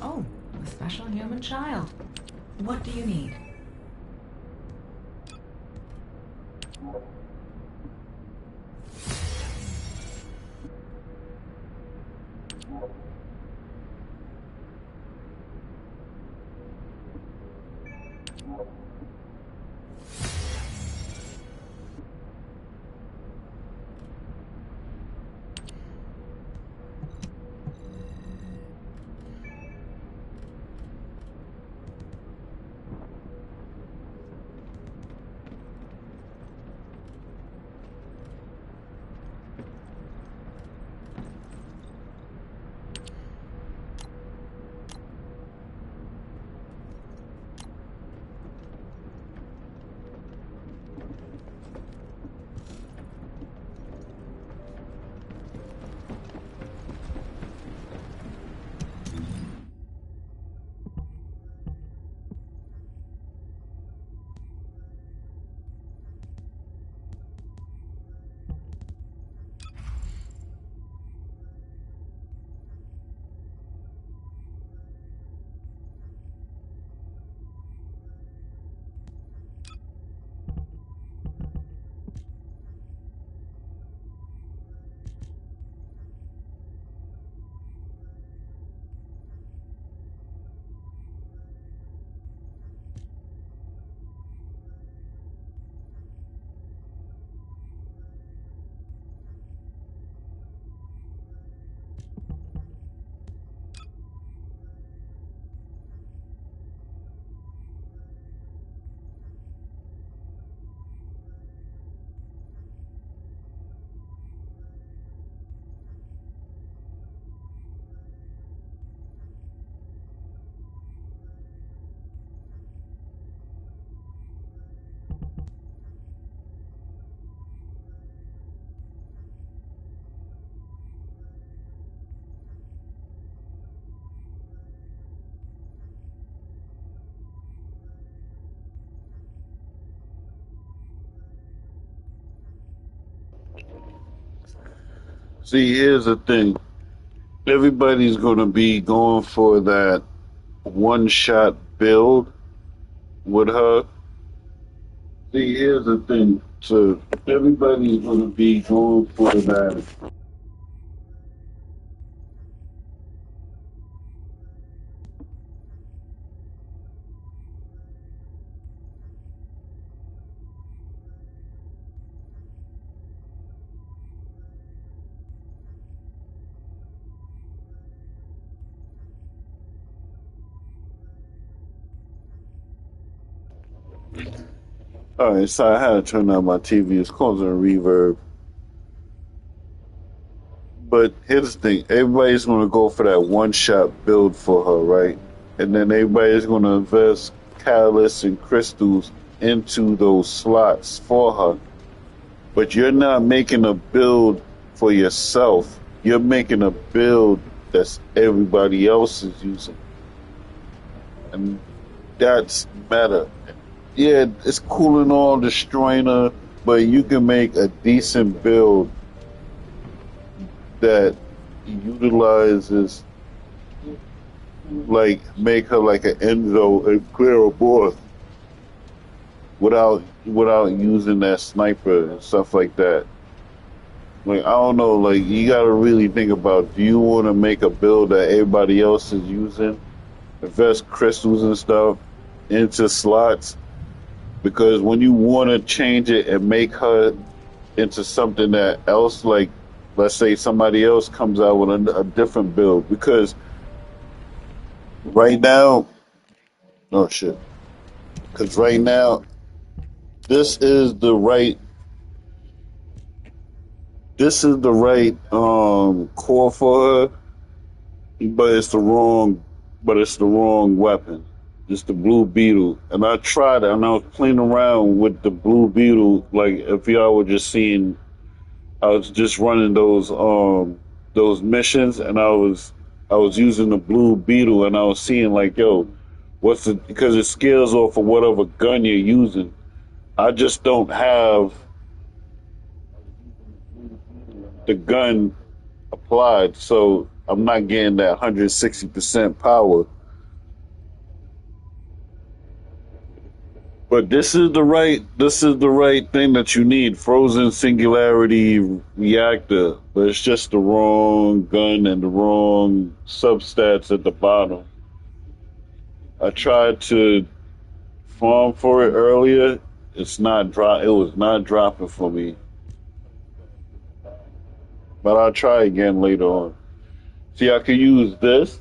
Oh, a special human child. What do you need? See, here's the thing. Everybody's going to be going for that one shot build with her. See, here's the thing. So everybody's going to be going for that. All right, so I had to turn on my TV. It's causing a reverb. But here's the thing. Everybody's going to go for that one shot build for her, right? And then everybody's going to invest catalysts and crystals into those slots for her. But you're not making a build for yourself. You're making a build that's everybody else is using. And that's meta. Yeah, it's cool and all destroying her, but you can make a decent build that utilizes, like, make her like an Enzo and clear a board without using that sniper and stuff like that. Like, I don't know, like, you gotta really think about, do you want to make a build that everybody else is using, invest crystals and stuff into slots? Because when you want to change it and make her into something that else, like, let's say somebody else comes out with a different build, because right now, oh shit, because right now, this is the right, core for her, but it's the wrong weapon. Just the Blue Beetle. And I tried it, and I was playing around with the Blue Beetle. Like if y'all were just seeing, I was just running those missions, and I was using the Blue Beetle, and I was seeing like, yo, what's the because it scales off of whatever gun you're using. I just don't have the gun applied, so I'm not getting that 160% power. But this is the right thing that you need. Frozen singularity reactor. But it's just the wrong gun and the wrong substats at the bottom. I tried to farm for it earlier. It was not dropping for me. But I'll try again later on. See, I could use this,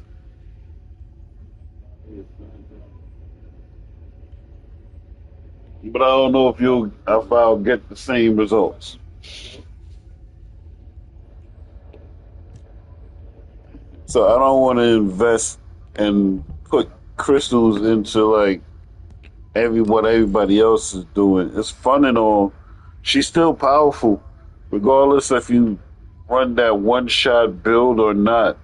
but I don't know if I'll get the same results. So I don't want to invest and put crystals into like what everybody else is doing. It's fun and all. She's still powerful, regardless if you run that one shot build or not.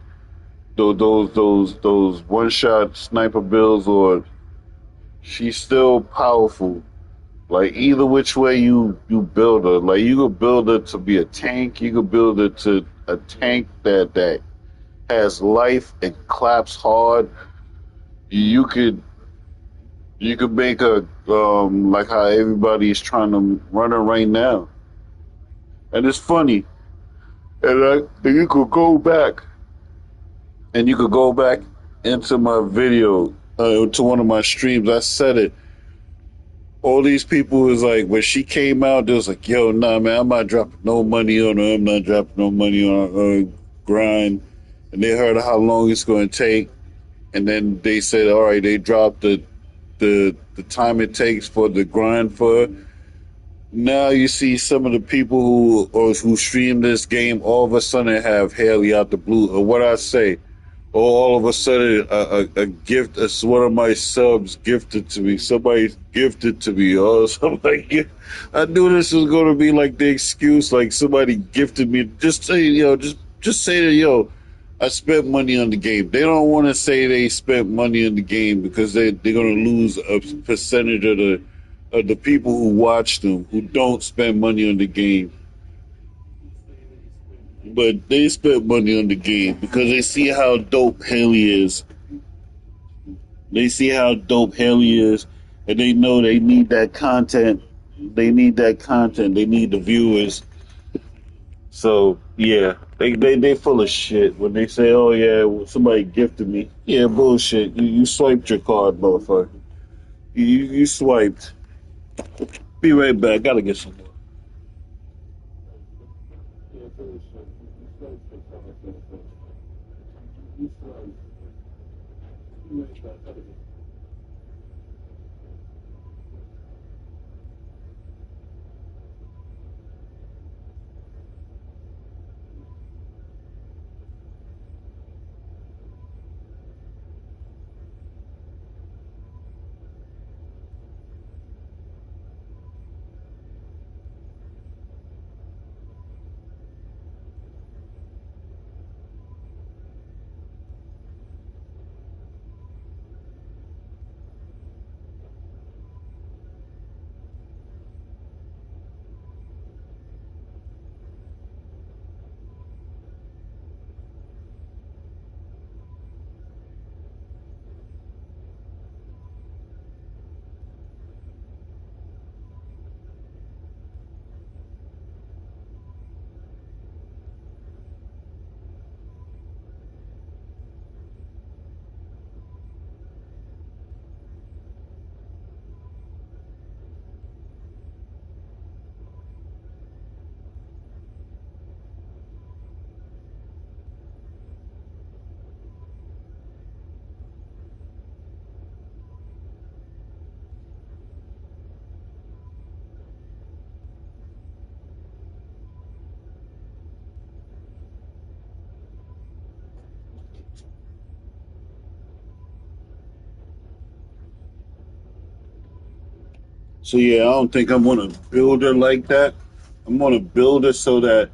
Those one shot sniper builds, or she's still powerful. Like either which way you build her, like you could build her to be a tank. You could build her to a tank that has life and claps hard. You could make her like how everybody's trying to run her right now, and it's funny. And you could go back into my video, to one of my streams. I said it. All these people was like, when she came out, they was like, yo, nah, man, I'm not dropping no money on her. I'm not dropping no money on her grind. And they heard how long it's going to take. And then they said, all right, they dropped the time it takes for the grind for her. Now you see some of the people who stream this game all of a sudden have Haley out the blue. Or what I say, or all of a sudden a gift, one of my subs gifted to me. Somebody gifted to me, or something. I knew this was going to be like the excuse, like somebody gifted me. Just say, just say that, I spent money on the game. They don't want to say they spent money on the game because they're going to lose a percentage of the people who watch them who don't spend money on the game. But they spent money on the game because they see how dope Haley is. They see how dope Haley is, and they know they need that content. They need that content. They need the viewers. So yeah, they full of shit when they say, "Oh yeah, well, somebody gifted me." Yeah, bullshit. You swiped your card, motherfucker. You swiped. Be right back. Gotta get some more. So yeah, I don't think I'm gonna build her like that. I'm gonna build her so that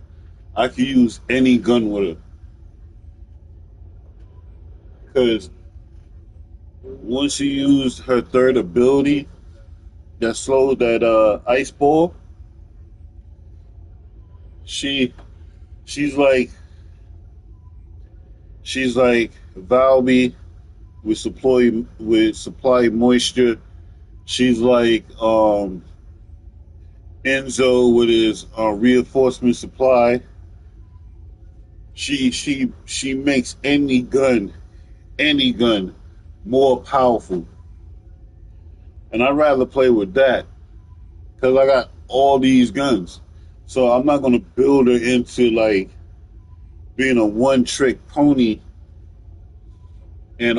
I can use any gun with her. Because once you use her third ability, that slows that ice ball, she she's like Valby with supply moisture. She's like Enzo with his reinforcement supply. She makes any gun more powerful, and I'd rather play with that because I got all these guns. So I'm not gonna build her into like being a one trick pony and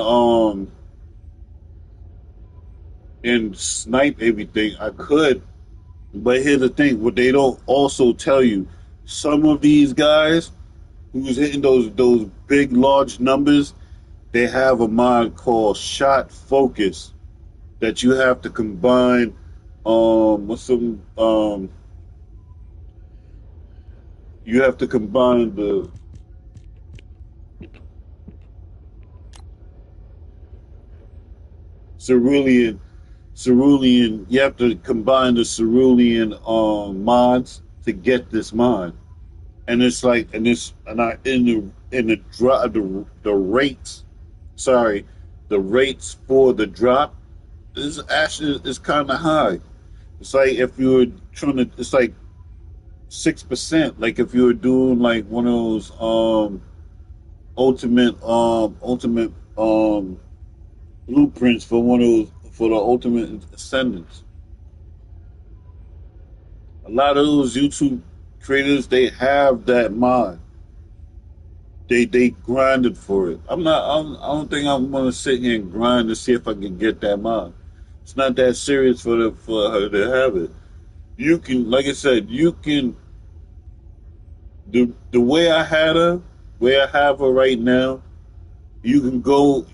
snipe everything. I could, but here's the thing: what they don't also tell you, some of these guys who's hitting those big large numbers, they have a mod called Shot Focus that you have to combine with some you have to combine the cerulean you have to combine the cerulean mods to get this mod. And it's like and I in the drop the rates sorry the rates for the drop is kind of high. It's like if you were trying to, it's like 6%. Like if you were doing like one of those ultimate blueprints for one of those for the ultimate ascendants. A lot of those YouTube creators they have that mod. They grinded for it. I don't think I'm gonna sit here and grind to see if I can get that mod. It's not that serious for her to have it. You can, like I said, you can the way I had her, way I have her right now. You can go.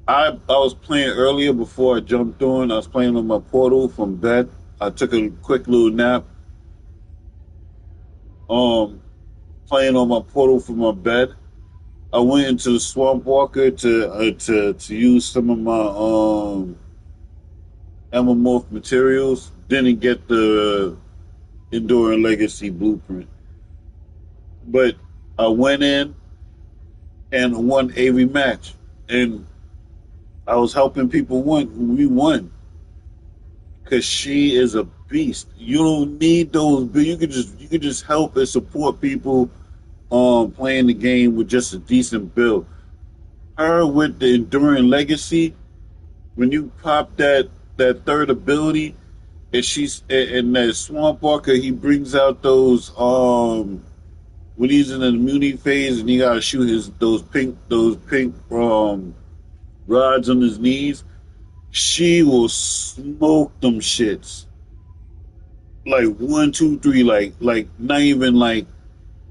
I was playing earlier before I jumped on. I was playing on my portal from bed. I took a quick little nap. Um, Playing on my portal from my bed. I went into the Swamp Walker to use some of my Emamorph materials. Didn't get the Enduring Legacy blueprint, but I went in and won every match, and I was helping people win. We won because she is a beast. You don't need those. You could just help and support people playing the game with just a decent build. Her with the Enduring Legacy, when you pop that third ability, and she's in that Swamp Walker, he brings out those when he's in the immunity phase and he gotta shoot his those pink rods on his knees. She will smoke them shits like one, two, three, like not even like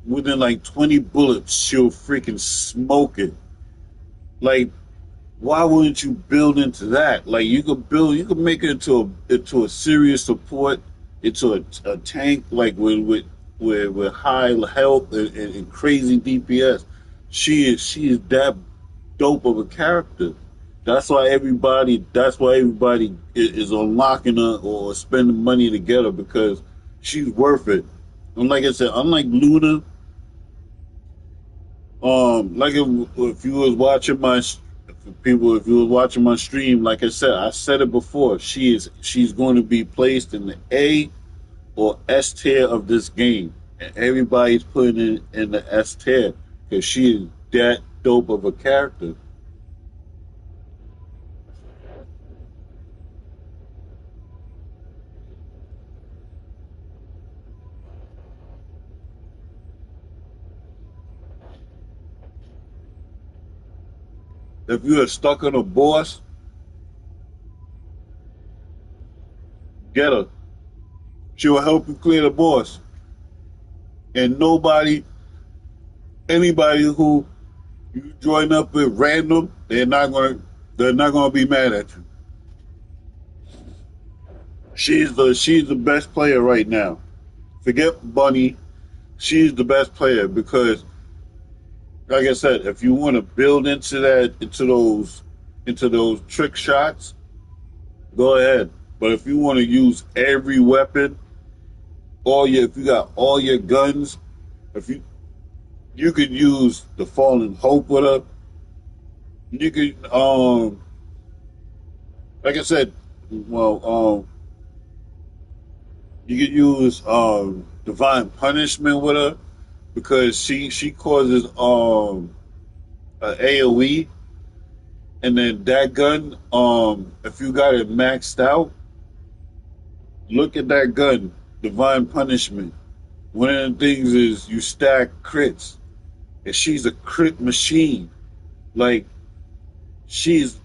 within like 20 bullets. She'll freaking smoke it. Like, why wouldn't you build into that? Like, you could make it into a serious support, into a tank like with high health and crazy DPS. She is that dope of a character. That's why everybody is unlocking her or spending money to get her because she's worth it. And like I said, unlike Luna, like if you was watching my if you was watching my stream, like I said it before, she's going to be placed in the A or S tier of this game, and everybody's putting it in the S tier because she is that dope of a character. If you are stuck on a boss, get her. She will help you clear the boss. And anybody who you join up with random, they're not gonna be mad at you. She's the best player right now. Forget Bunny. She's the best player because, like I said, if you want to build into those trick shots, go ahead. But if you want to use every weapon, if you got all your guns, if you could use the Fallen Hope with her. You could like I said, well you could use Divine Punishment with her because she causes a AoE, and then that gun, if you got it maxed out, look at that gun, Divine Punishment. One of the things is you stack crits, and she's a crit machine. Like she's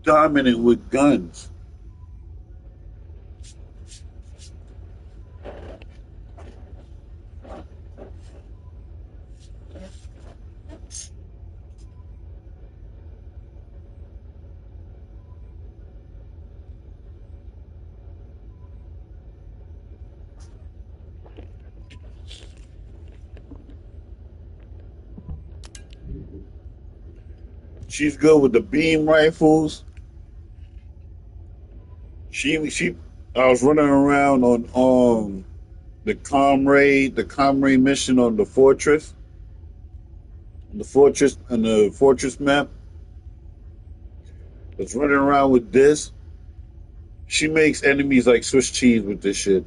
dominant with guns. She's good with the beam rifles. She I was running around on the comrade mission on the fortress map. I was running around with this. She makes enemies like Swiss cheese with this shit.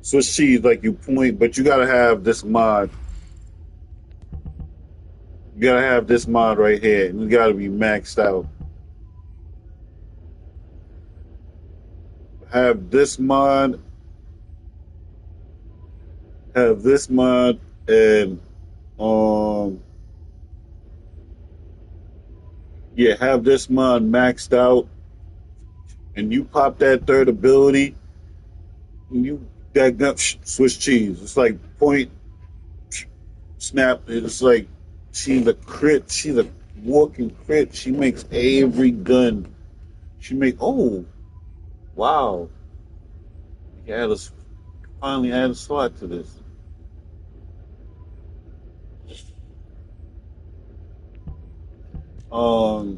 Swiss cheese, like you point, but you gotta have this mod. You gotta have this mod right here, and you gotta be maxed out. Have this mod, and um, yeah, have this mod maxed out, and you pop that third ability, and you that gun Swiss cheese. It's like point snap. It's like she's a crit. She's a walking crit. She makes every gun. Oh wow! You add a, finally add a slot to this.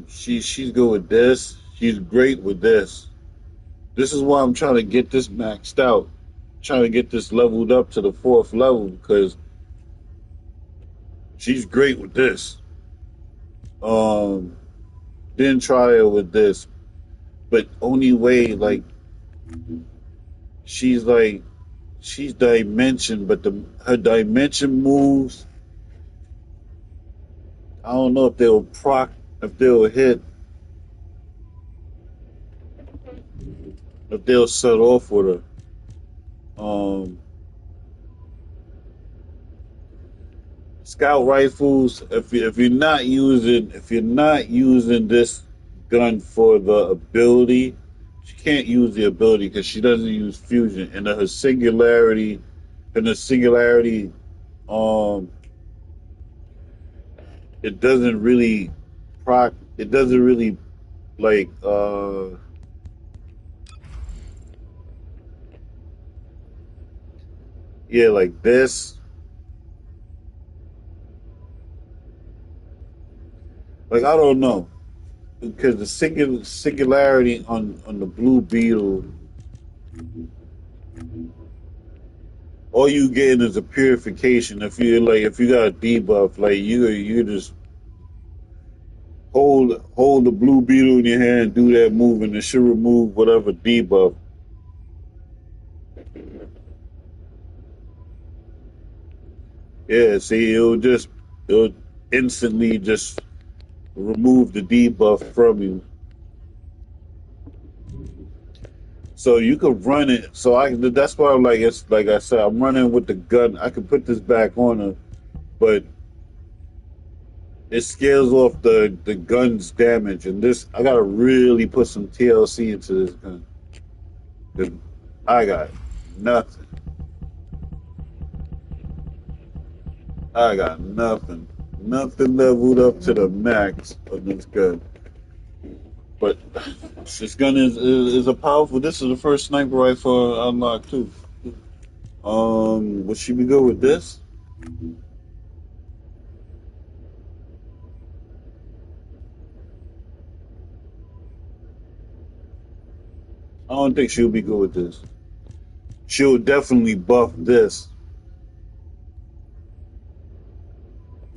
She's good with this. She's great with this. This is why I'm trying to get this maxed out. Trying to get this leveled up to the 4th level because she's great with this. Didn't try her with this, but only way like she's dimension, but her dimension moves. I don't know if they'll hit, if they'll set off with her. Scout rifles. If you're not using this gun for the ability, she can't use the ability because she doesn't use fusion. And her singularity, um, it doesn't really proc. It doesn't really like yeah, like this. Like I don't know, because the singularity on the Blue Beetle, all you getting is a purification. If you got a debuff, like you just hold the Blue Beetle in your hand, do that move, and it should remove whatever debuff. Yeah, see, it'll instantly just remove the debuff from you. So you could run it. That's why it's like I said, I'm running with the gun. I can put this back on her, but it scales off the gun's damage. And this, I gotta really put some TLC into this gun. 'Cause I got nothing. I got nothing. Nothing leveled up to the max on this gun. But this gun is a powerful. This is the first sniper rifle I unlocked too. Would she be good with this? I don't think she'll be good with this. She'll definitely buff this.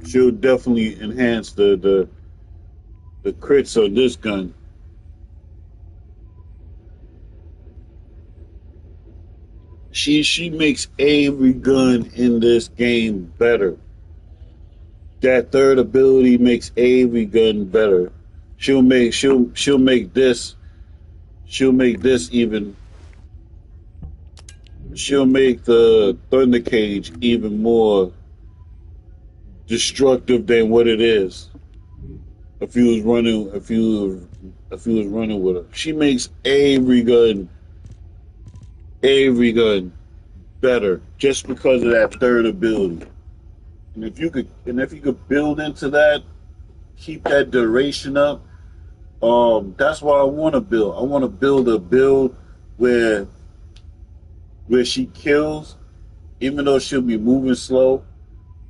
She'll definitely enhance the crits on this gun. She makes every gun in this game better. That third ability makes every gun better. She'll make this even. She'll make the Thunder Cage even more destructive than what it is. If you was running with her, she makes every gun better just because of that third ability. And if you could build into that, keep that duration up. That's what I want to build. I want to build a build where she kills, even though she'll be moving slow.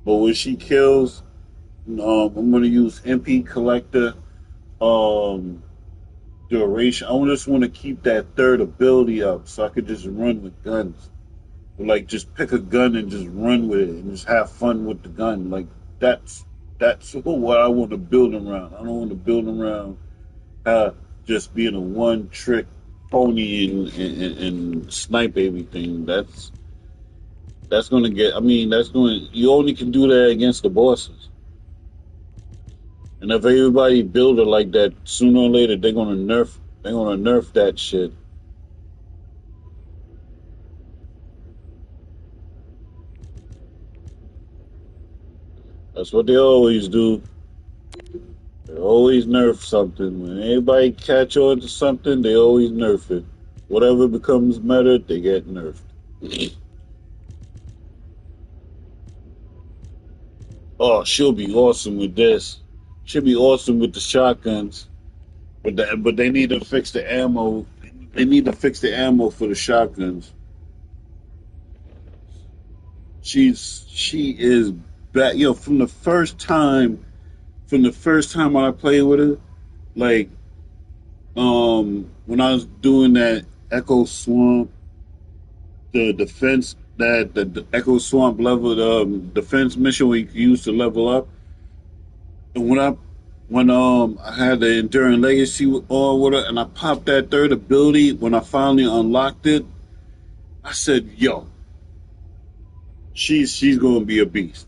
But when she kills, I'm gonna use MP collector duration. I just want to keep that third ability up so I could just run with guns. Like just pick a gun and just run with it and just have fun with the gun. Like that's what I want to build around. I don't want to build around just being a one trick pony and snipe everything. That's gonna get. I mean, you only can do that against the bosses. And if everybody build it like that, sooner or later they're gonna nerf that shit. That's what they always do. They always nerf something. When everybody catch on to something, they always nerf it. Whatever becomes meta, they get nerfed. Oh, she'll be awesome with this. She'll be awesome with the shotguns. But they need to fix the ammo. They need to fix the ammo for the shotguns. She is back. From the first time when I played with her, like when I was doing that Echo Swamp, the defense that the Echo Swamp level defense mission we used to level up, and when I had the Enduring Legacy on with her, and I popped that third ability when I finally unlocked it, I said, "Yo, she's gonna be a beast."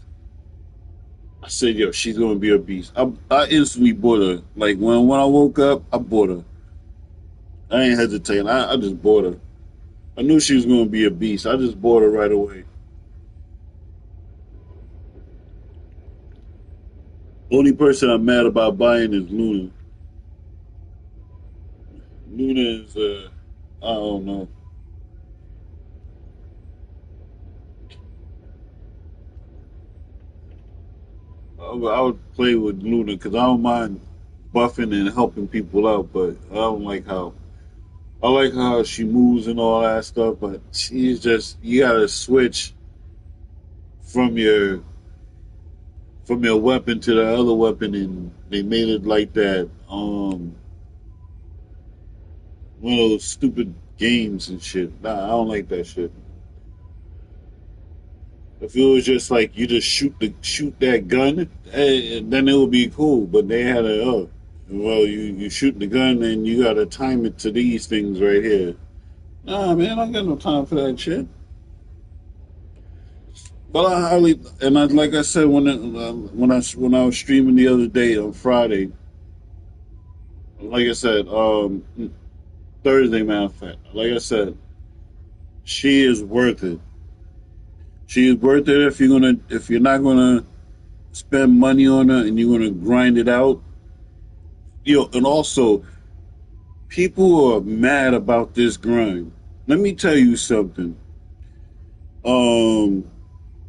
I said, "Yo, she's gonna be a beast." I instantly bought her. Like when I woke up, I bought her. I ain't hesitating. I just bought her. I knew she was gonna be a beast. I just bought her right away. Only person I'm mad about buying is Luna. Luna is I don't know. I would play with Luna because I don't mind buffing and helping people out, but I don't like how I like how she moves and all that stuff. But she's just you gotta switch from your weapon to the other weapon, and they made it like that. One of those stupid games and shit. Nah, I don't like that shit. If it was just like you just shoot that gun, then it would be cool. But they had well, you shoot the gun and you gotta time it to these things right here. Nah, man, I got no time for that shit. But I highly and like I said when I was streaming the other day on Friday, like I said, Thursday, matter of fact, like I said, she is worth it. She is worth it if you're not gonna spend money on her and you're gonna grind it out. And also people are mad about this grind. Let me tell you something. Um,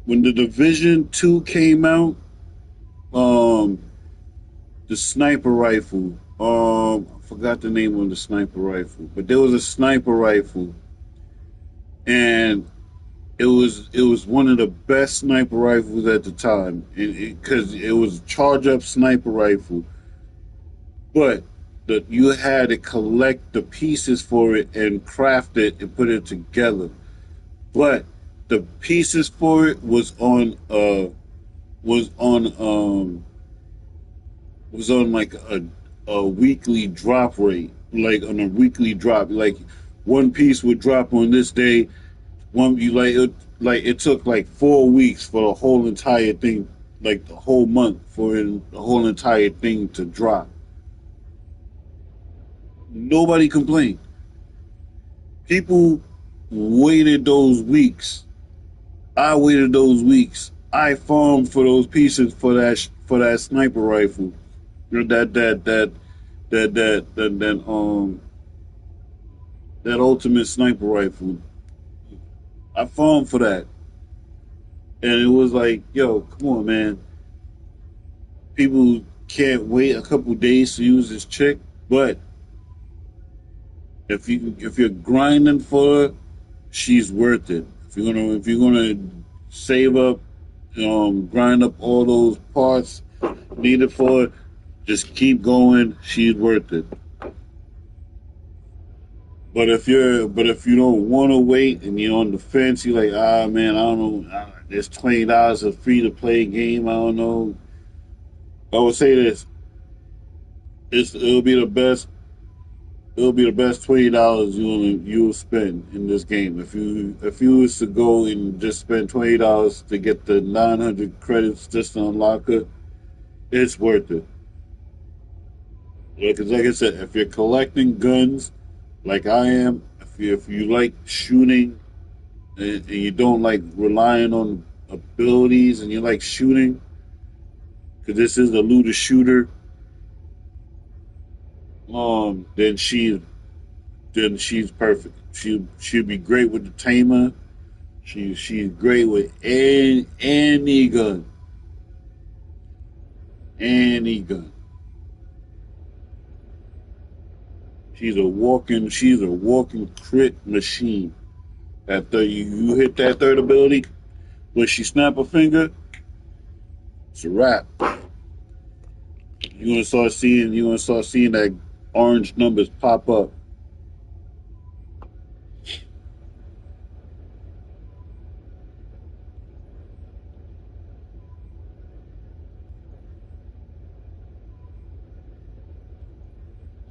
when the Division 2 came out, the sniper rifle, I forgot the name of the sniper rifle, but there was a sniper rifle, and it was one of the best sniper rifles at the time, because it was a charge up sniper rifle, but you had to collect the pieces for it and craft it and put it together. But the pieces for it was on like a weekly drop rate, like on a weekly drop. Like one piece would drop on this day. It took like 4 weeks for the whole entire thing, like the whole month for the whole entire thing to drop. Nobody complained. People waited those weeks. I waited those weeks. I farmed for those pieces for that sniper rifle. That ultimate sniper rifle. I farmed for that. And it was like, yo, come on, man. People can't wait a couple days to use this chick, but if you're grinding for her, she's worth it. If you're gonna save up, grind up all those parts needed for it, just keep going. She's worth it. But if you don't want to wait and you're on the fence, you're like, man, I don't know. There's $20 a free to play game. I don't know. I would say this: it'll be the best. It'll be the best $20 you'll spend in this game. If you was to go and just spend $20 to get the 900 credits just to unlock it, it's worth it. Because like I said, if you're collecting guns, like I am, if you like shooting and you don't like relying on abilities and you like shooting, because this is a looter shooter, then she's perfect. She'll be great with the tamer. She's great with any gun. Any gun. She's a walking crit machine. After you hit that third ability, when she snap a finger, it's a wrap. You're gonna start seeing that orange numbers pop up.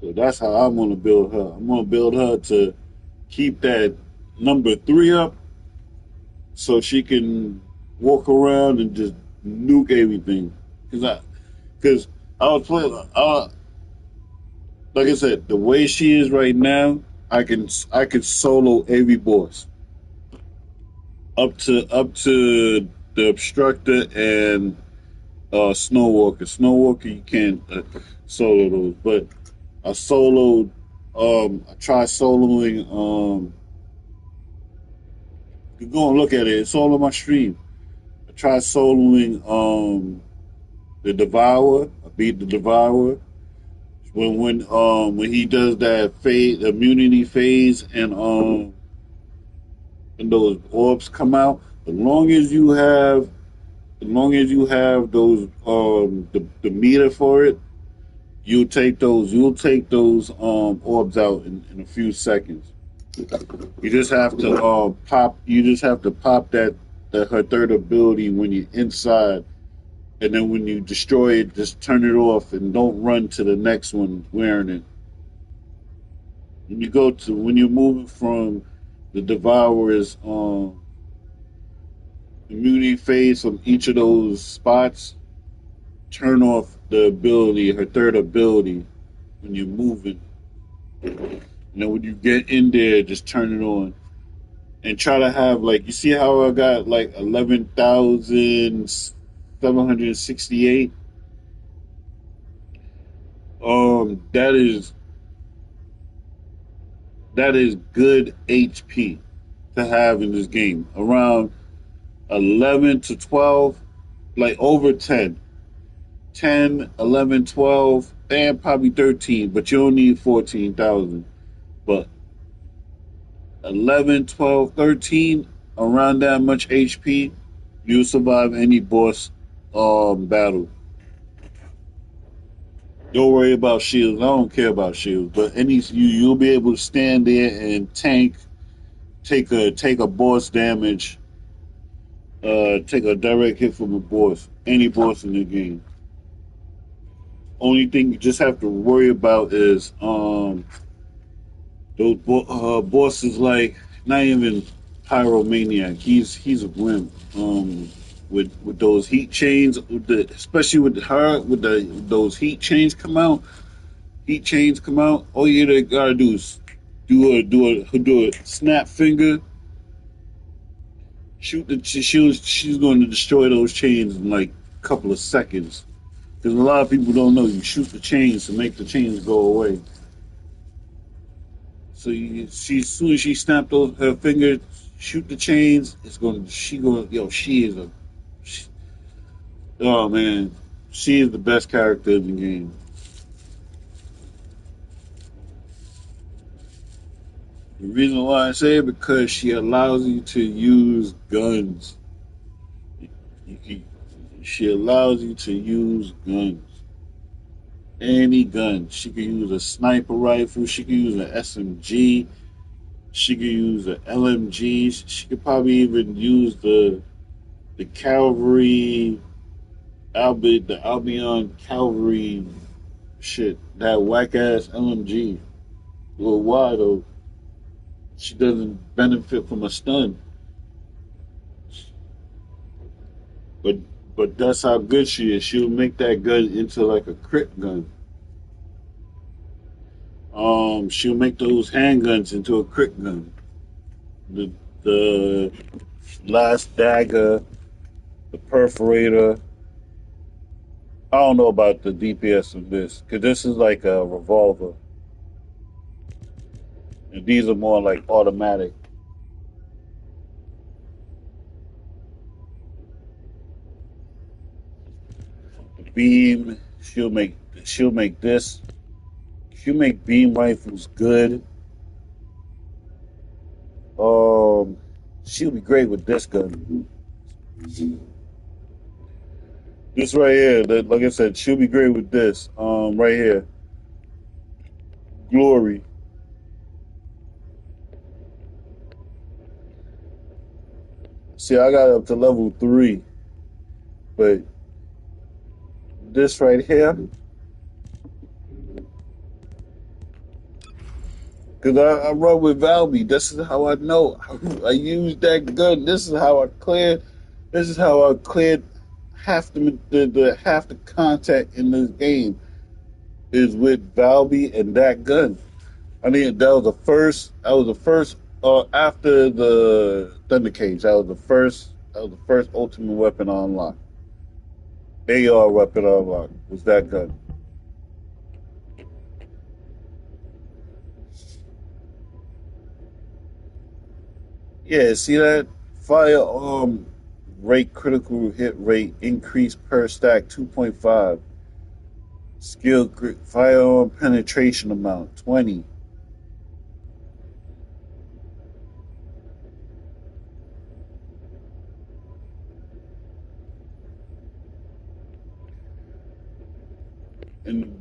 So that's how I'm gonna build her. I'm gonna build her to keep that number 3 up, so she can walk around and just nuke everything. Because I was playing. Like I said, the way she is right now, I can solo every boss up to the obstructor and Snowwalker. Snowwalker you can't solo those, but I soloed. I tried soloing. You go and look at it. It's all on my stream. I tried soloing the Devourer. I beat the Devourer. When he does that phase, immunity phase, and those orbs come out, as long as you have those the meter for it, you'll take those orbs out in a few seconds. You just have to pop that her third ability when you're inside. And then when you destroy it, just turn it off and don't run to the next one wearing it. When you're moving from the Devourer's immunity phase from each of those spots, turn off the ability, her third ability, when you're moving. And then when you get in there, just turn it on. And try to have, like, you see how I got like 11,768? That is good HP to have in this game. Around 11 to 12, like over 10. 10, 11, 12 and probably 13, but you don't need 14,000. But 11, 12, 13, around that much HP, you'll survive any boss battle. Don't worry about shields. I don't care about shields, but you'll be able to stand there and take a boss damage, take a direct hit from a boss, any boss in the game. Only thing you just have to worry about is those bosses like not even Pyromaniac. He's a wimp. With those heat chains, especially with her, those heat chains come out. Heat chains come out. All you gotta do is do a snap finger. Shoot the she's going to destroy those chains in like a couple of seconds. Because a lot of people don't know you shoot the chains to make the chains go away. So as soon as she snapped her fingers, shoot the chains. Oh man, she is the best character in the game. The reason why I say it because she allows you to use guns. She allows you to use guns. Any gun. She can use a sniper rifle. She can use an SMG. She can use an LMG. She could probably even use the cavalry, the Albion cavalry shit. That whack ass LMG. Well, why though? She doesn't benefit from a stun. But that's how good she is. She'll make that gun into like a crit gun. She'll make those handguns into a crit gun. The last dagger, the perforator. I don't know about the DPS of this because this is like a revolver, and these are more like automatic. The beam, she'll make this. She'll make beam rifles good. She'll be great with this gun. This right here, like I said, she'll be great with this. Right here, Glory. See, I got up to level 3, but this right here, because I run with Valby. This is how I know. I use that gun. This is how I cleared. This is how I cleared half half the contact in this game is with Valby and that gun. I mean, that was the first. That was the first. After the Thunder Cage, that was the first. That was the first ultimate weapon unlocked. AR weapon unlocked was that gun. Yeah, see that firearm rate, critical hit rate increase per stack 2.5. Skill firearm penetration amount 20.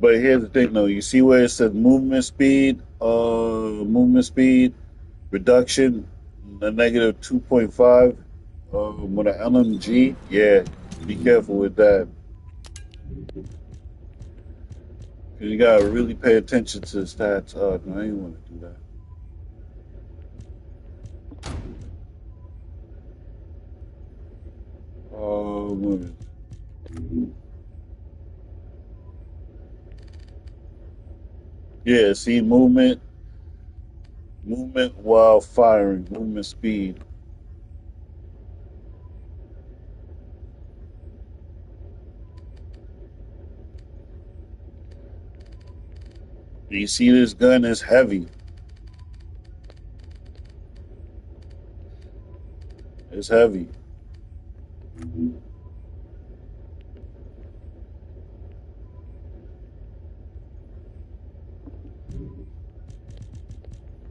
But here's the thing, though. You see where it says movement speed reduction, a negative 2.5 with an LMG. Yeah, be careful with that. Because you gotta really pay attention to the stats. No, I didn't want to do that. Yeah, see movement while firing, movement speed. You see this gun is heavy. It's heavy.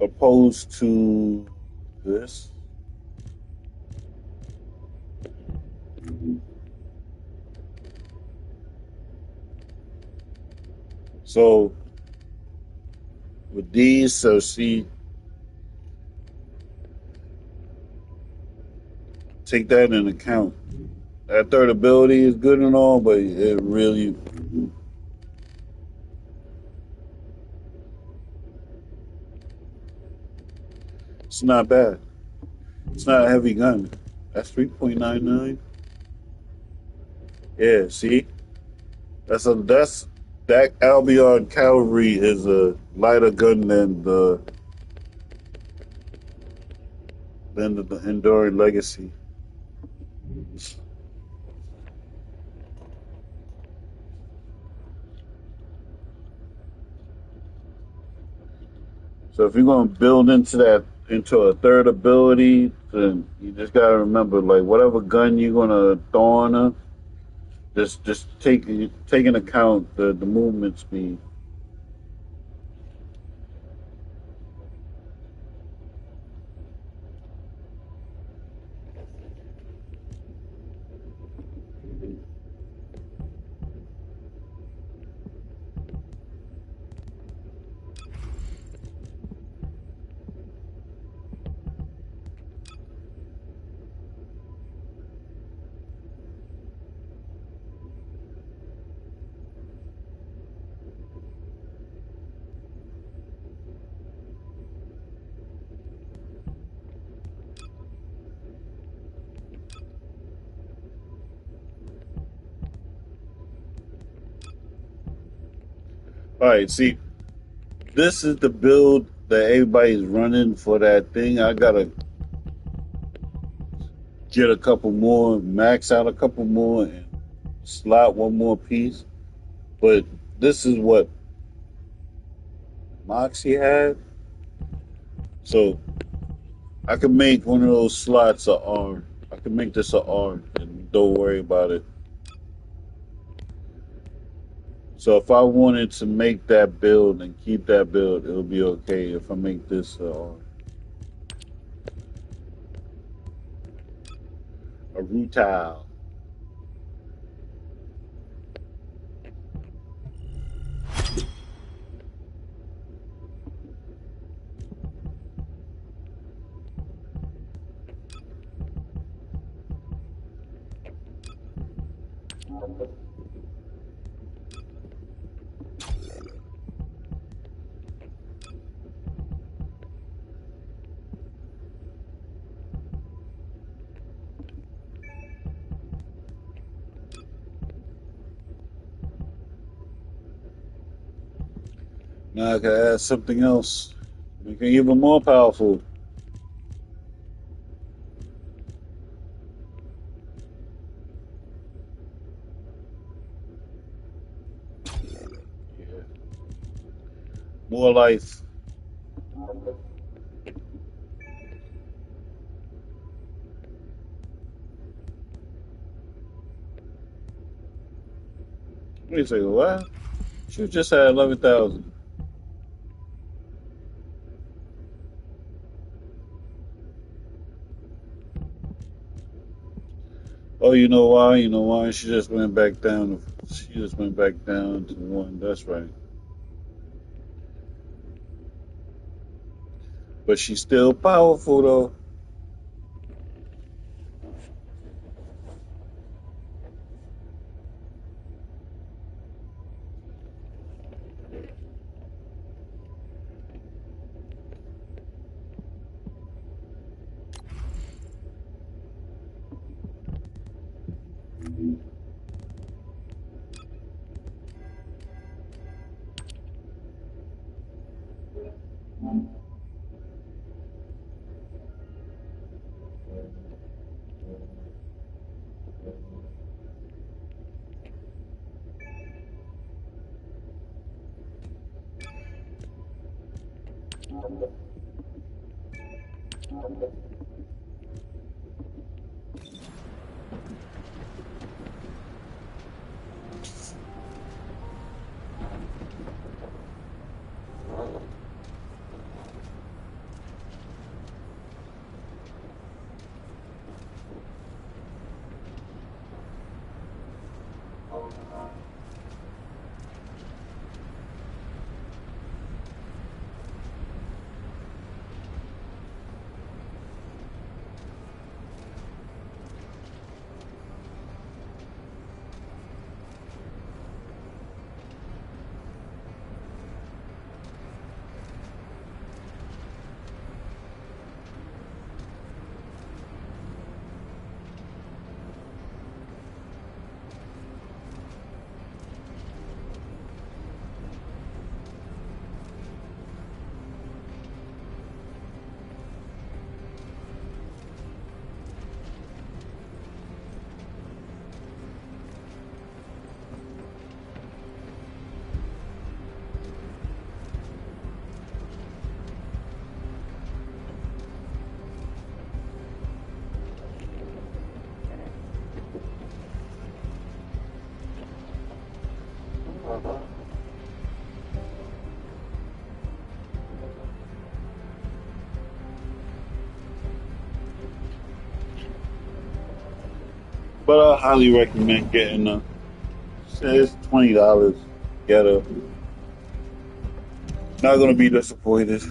opposed to this. So with these, so see, take that in account. That third ability is good and all, but it really, it's not bad. It's not a heavy gun. That's 3.99. Yeah, see, that Albion Cavalry is a lighter gun than the Enduring Legacy. So if you're gonna build into a third ability, then you just gotta remember, like, whatever gun you're gonna throw on her, just take into account the movement speed. All right, see, this is the build that everybody's running for that thing. I gotta get a couple more, max out a couple more, and slot one more piece. But this is what Moxie had. So I can make one of those slots a R. I can make this a R, and don't worry about it. So if I wanted to make that build and keep that build, it'll be okay if I make this a R. A rutile. Now I can add something else. Make it even more powerful. Yeah. More life. What do you say? What? She just had 11,000. Oh, you know why? You know why? She just went back down. She just went back down to one. That's right. But she's still powerful, though. But I highly recommend getting a. It's $20. Get a. Not gonna be disappointed.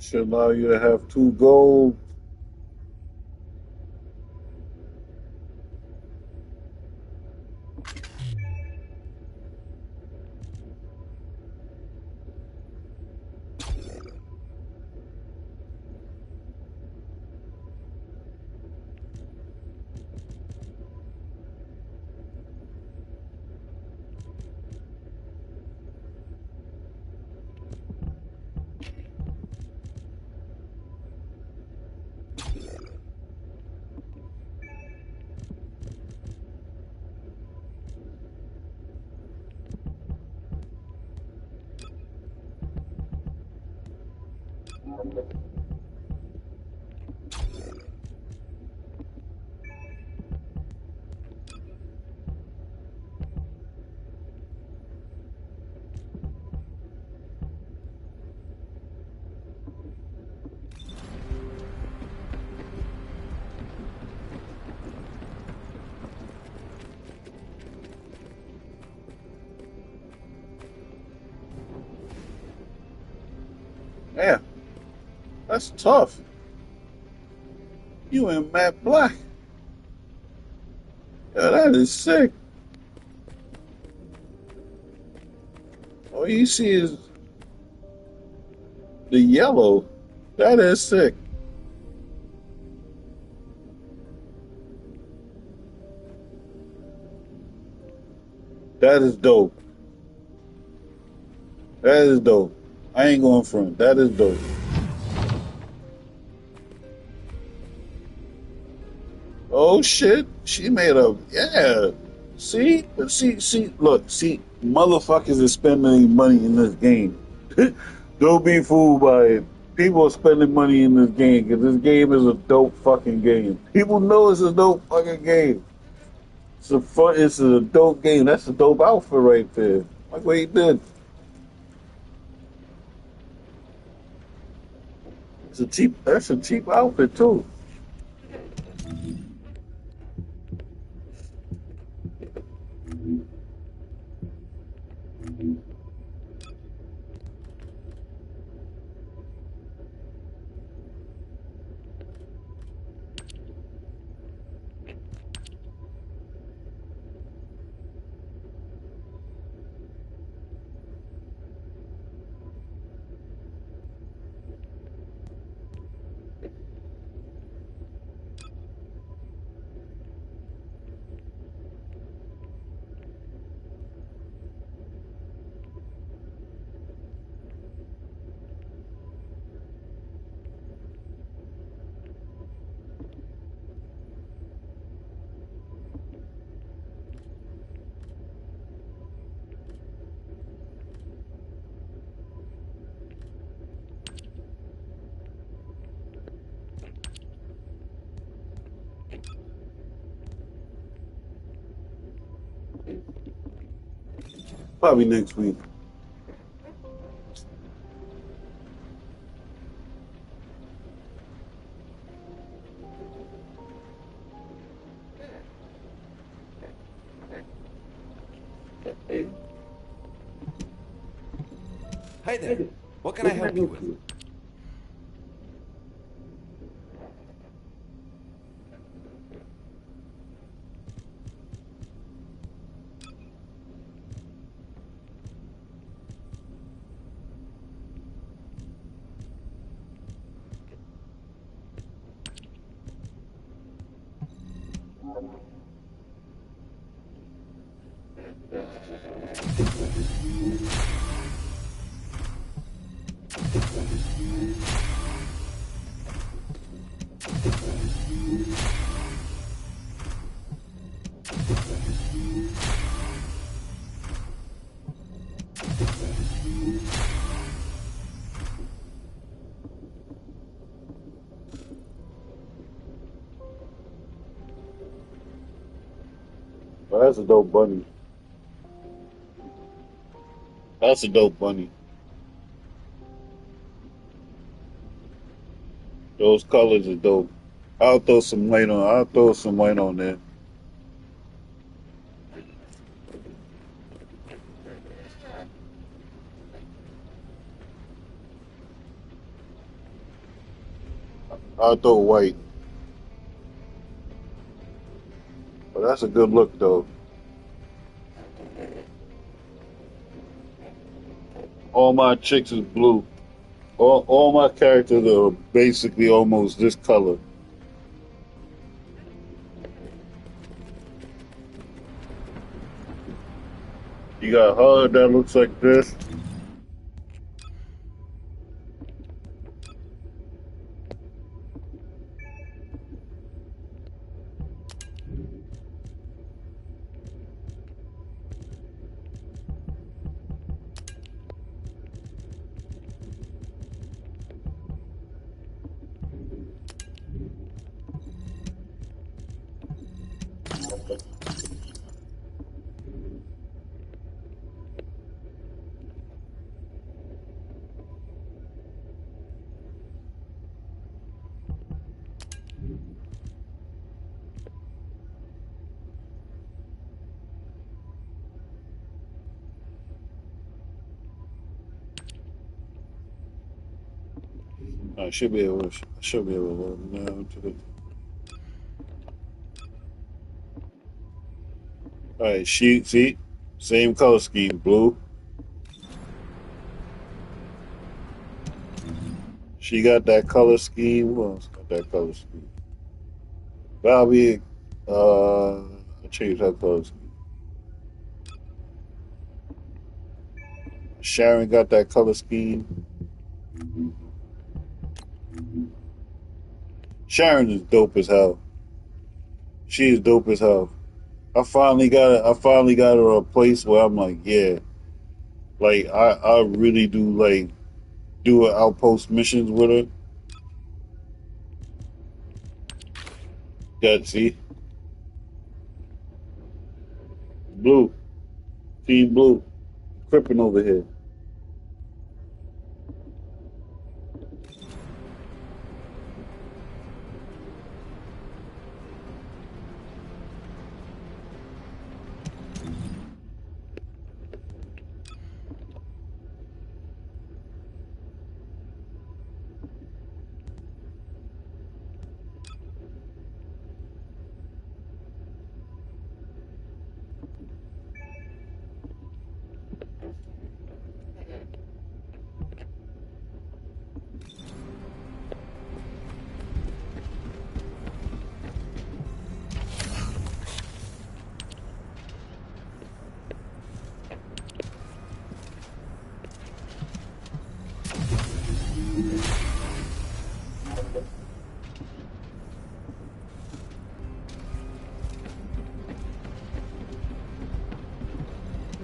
Should allow you to have 2 gold. Yeah, that's tough. You in matte black. Yeah, that is sick. All you see is the yellow. That is sick. That is dope. That is dope. I ain't going front. That is dope. Oh shit. She made a yeah. See? Look, motherfuckers is spending money in this game. Don't be fooled by it. People are spending money in this game because this game is a dope fucking game. People know it's a dope fucking game. It's a dope game. That's a dope outfit right there. Like what he did. That's a cheap outfit too. Probably next week. Hi there. What can I help you with? Oh, that's a dope bunny. That's a dope bunny. Those colors are dope. I'll throw some light on. I'll throw some light on there. I'll throw white. But that's a good look, though. All my chicks is blue. All my characters are basically almost this color. You got HUD that looks like this. I should be able to load now to the. All right, see, same color scheme, blue. She got that color scheme. Who else got that color scheme? Bobby, I changed her color scheme. Sharon got that color scheme. Sharon is dope as hell. She is dope as hell. I finally got her a place where I'm like, yeah, like I really do like do an outpost missions with her. Got see, blue, team blue, crippin' over here.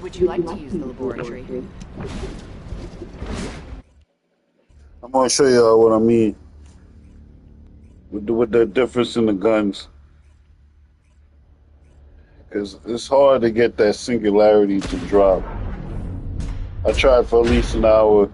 Would you like to use the laboratory? I'm gonna show y'all what I mean with the difference in the guns. Cause it's hard to get that singularity to drop. I tried for at least an hour.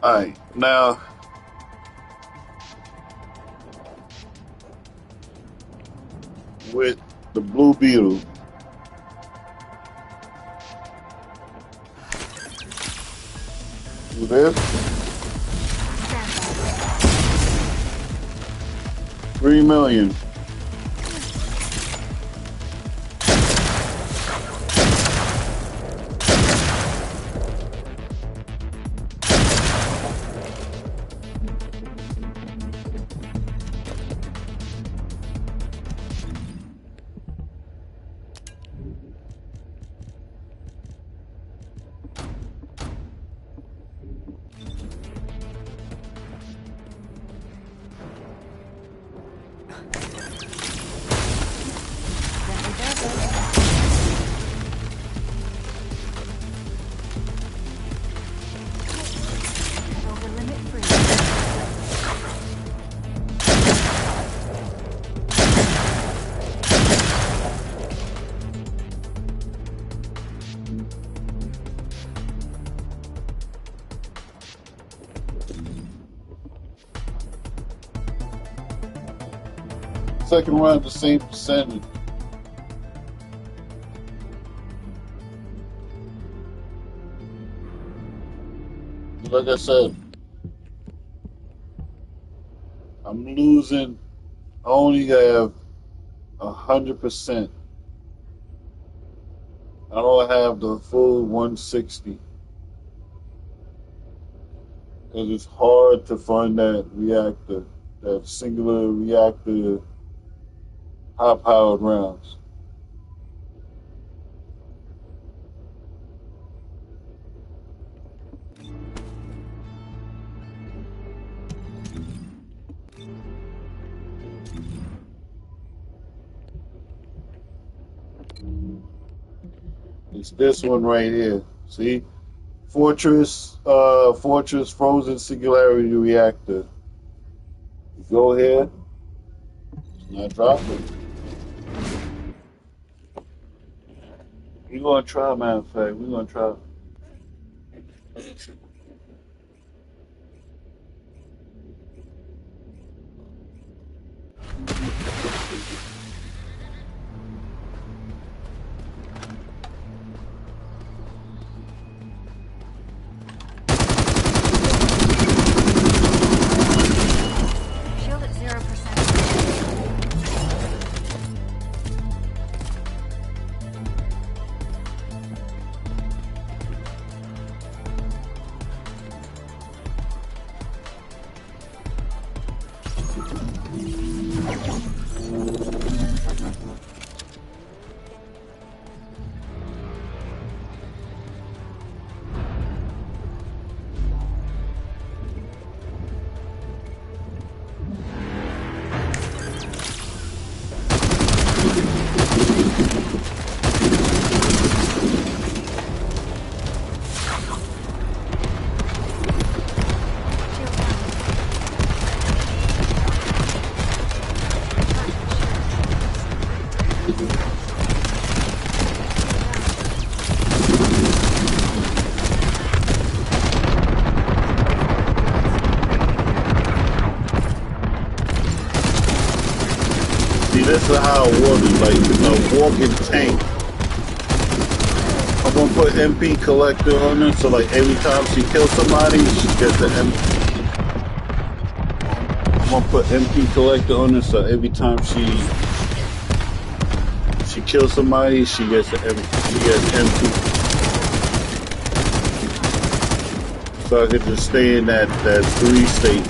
Alright, now with the Blue Beetle. Do this. 3 million. Second round, the same percentage. Like I said, I'm losing. I only have 100%. I don't have the full 160 because it's hard to find that reactor, that singular reactor, high-powered rounds. It's this one right here. See? Fortress Frozen Singularity Reactor. You go here. It's not dropping. We're going to try, matter of fact. We're going to try. Shield at 0%. See, this is how it works, like a walking tank. I'm gonna put MP collector on her, so like every time she kills somebody, she gets the MP. I'm gonna put MP collector on her, so every time she kills somebody, she gets MP. So I could just stay in that 3 state.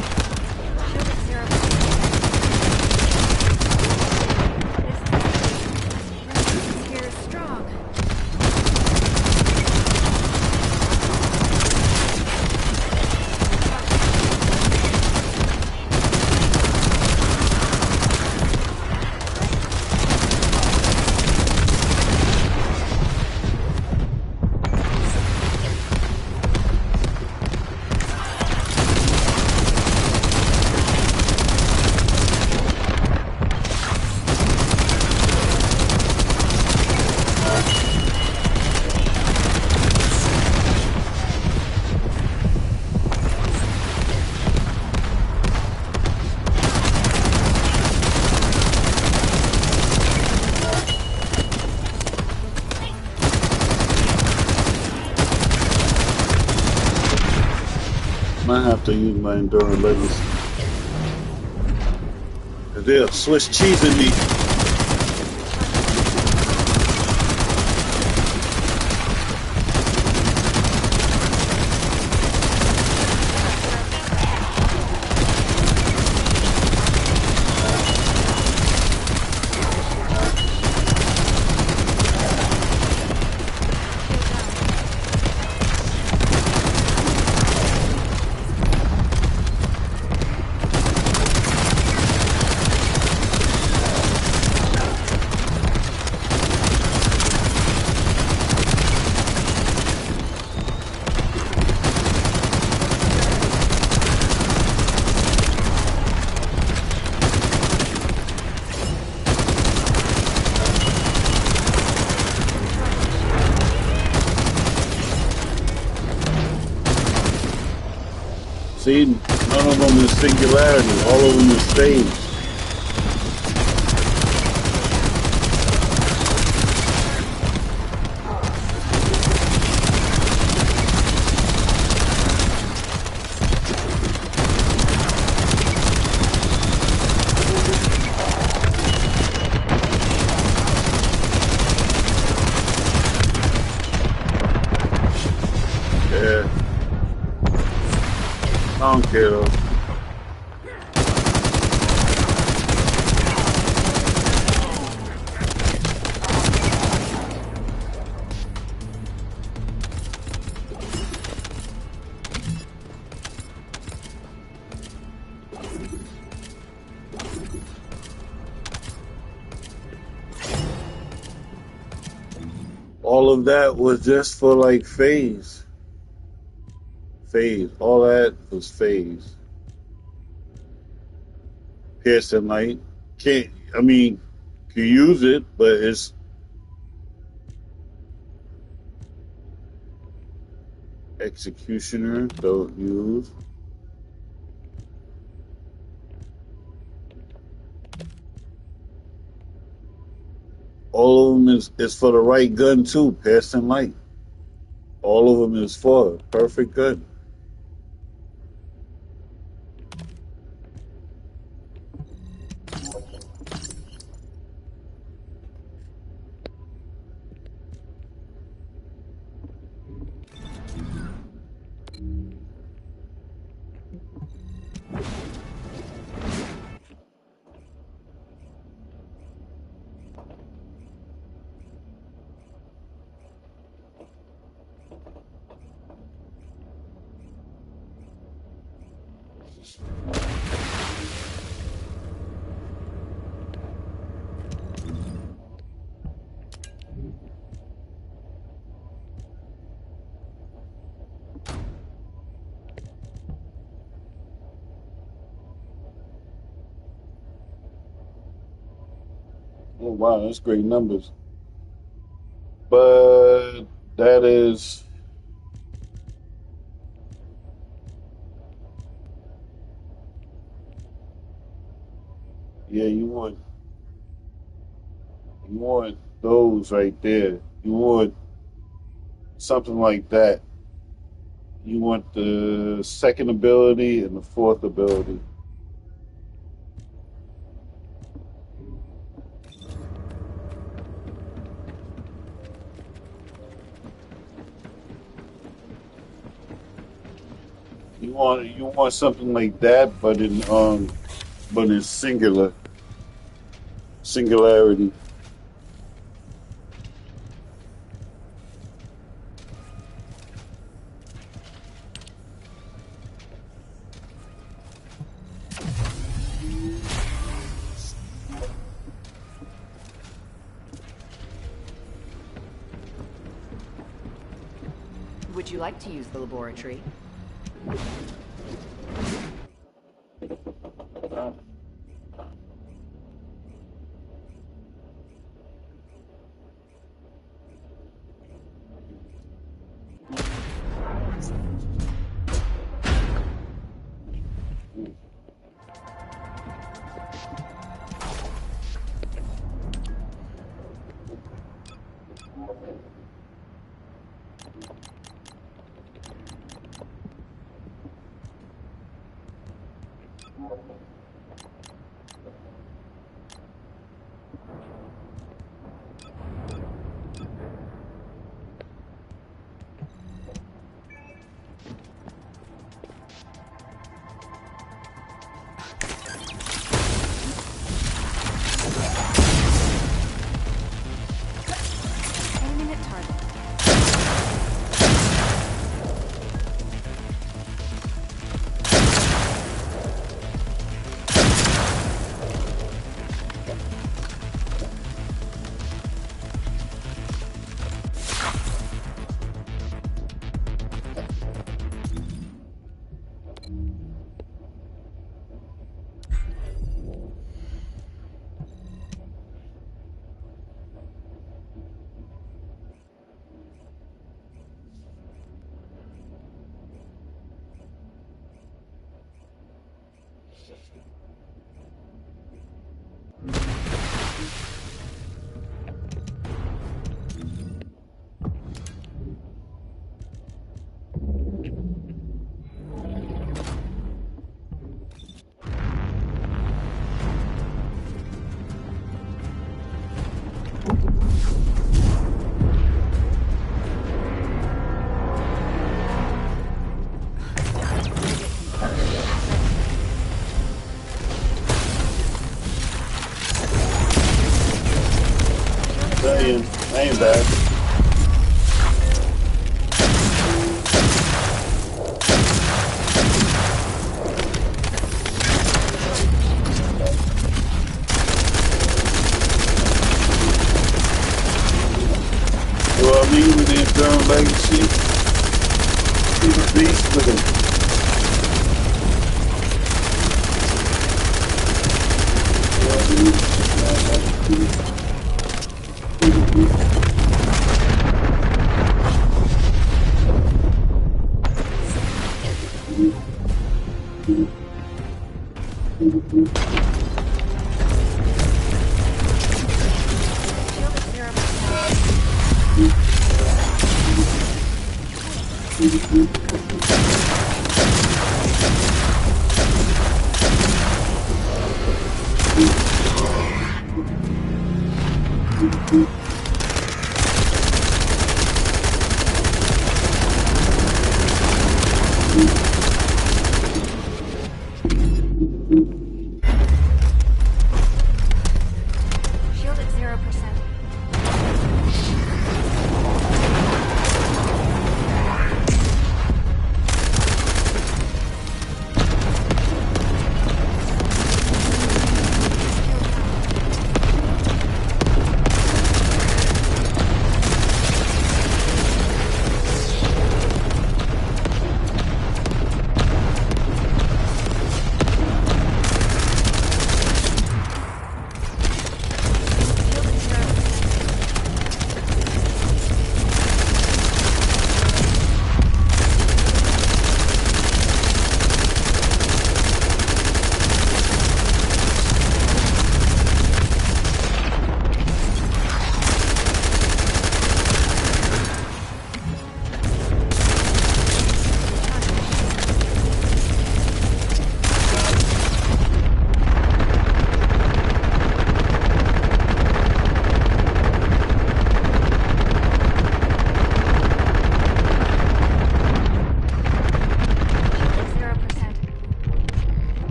gonna have to use my Enduring Legacy. Cause they'll Swiss cheesing me. See, none of them is singularity. All of them is stage. Yeah. I don't care though. All of that was just for like phase. Phase. All that was phase. Piercing light. Can't, I mean, you use it, but it's executioner, don't use. All of them is for the right gun too, piercing light. All of them is for perfect gun. Oh wow, that's great numbers. But that is yeah, you want those right there. You want something like that. You want the second ability and the fourth ability. You want something like that, but in singularity. Would you like to use the laboratory? again. I ain't bad. Well, I mean, with the Eternal Legacy, he's a beast with it. Shield at 0%.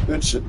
Good shit.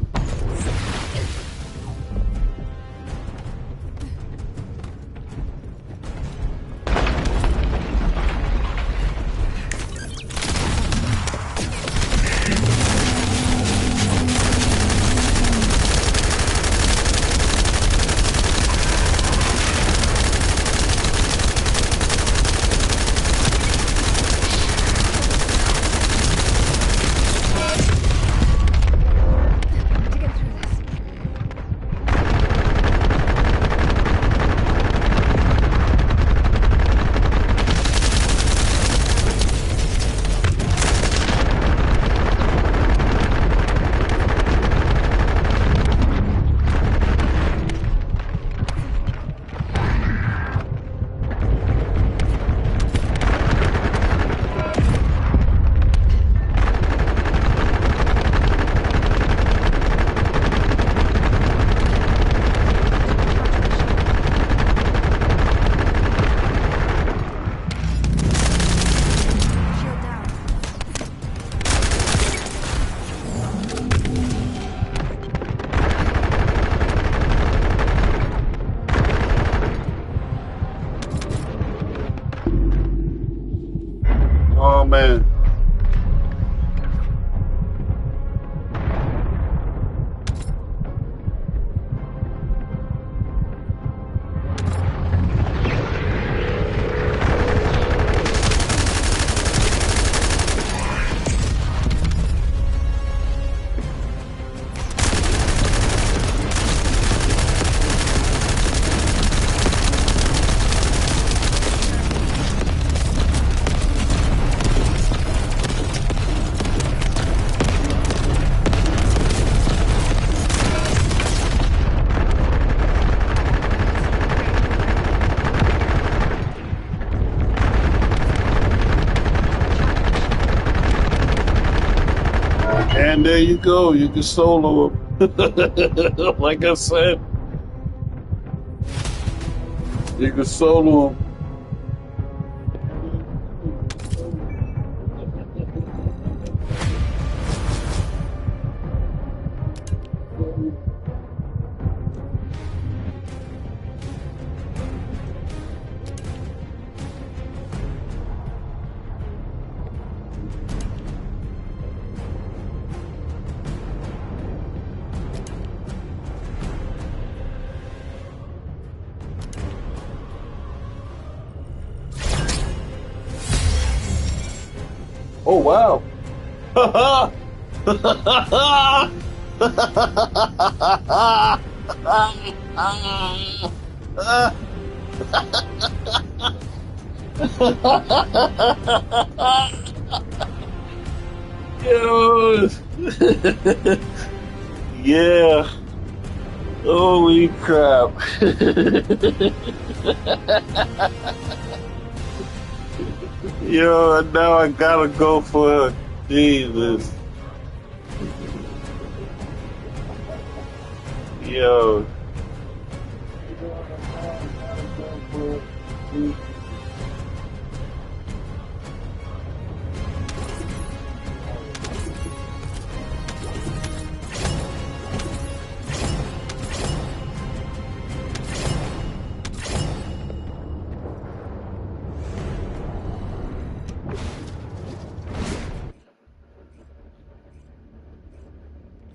And there you go. You can solo him. Like I said, you can solo him. Oh wow! Yo. Yeah. Holy crap. Yo, now I gotta go for Jesus. Yo.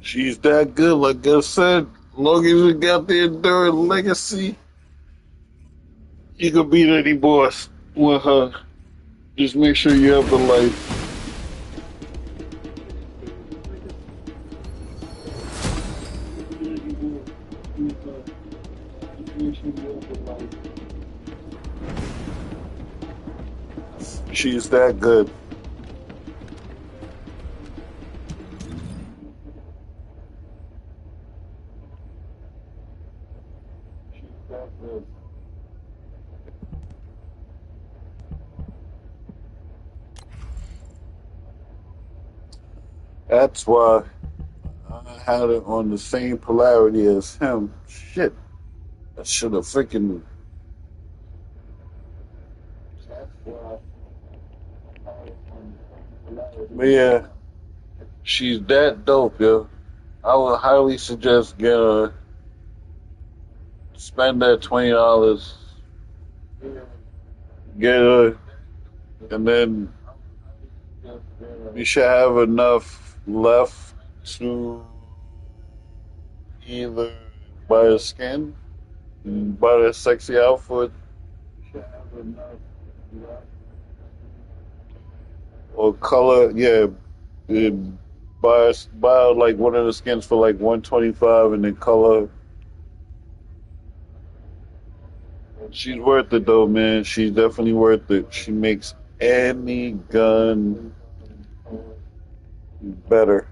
She's that good, like I said. As long as you got the enduring legacy, you can beat any boss with her. Just make sure you have the life. She's that good. That's why I had it on the same polarity as him. Shit. I should have freaking. But yeah, she's that dope, yo. I would highly suggest get her, spend that $20, get her, and then you should have enough left to either buy a skin, buy a sexy outfit, or color. Yeah, buy like one of the skins for like 125, and then color. She's worth it though, man. She's definitely worth it. She makes any gun better.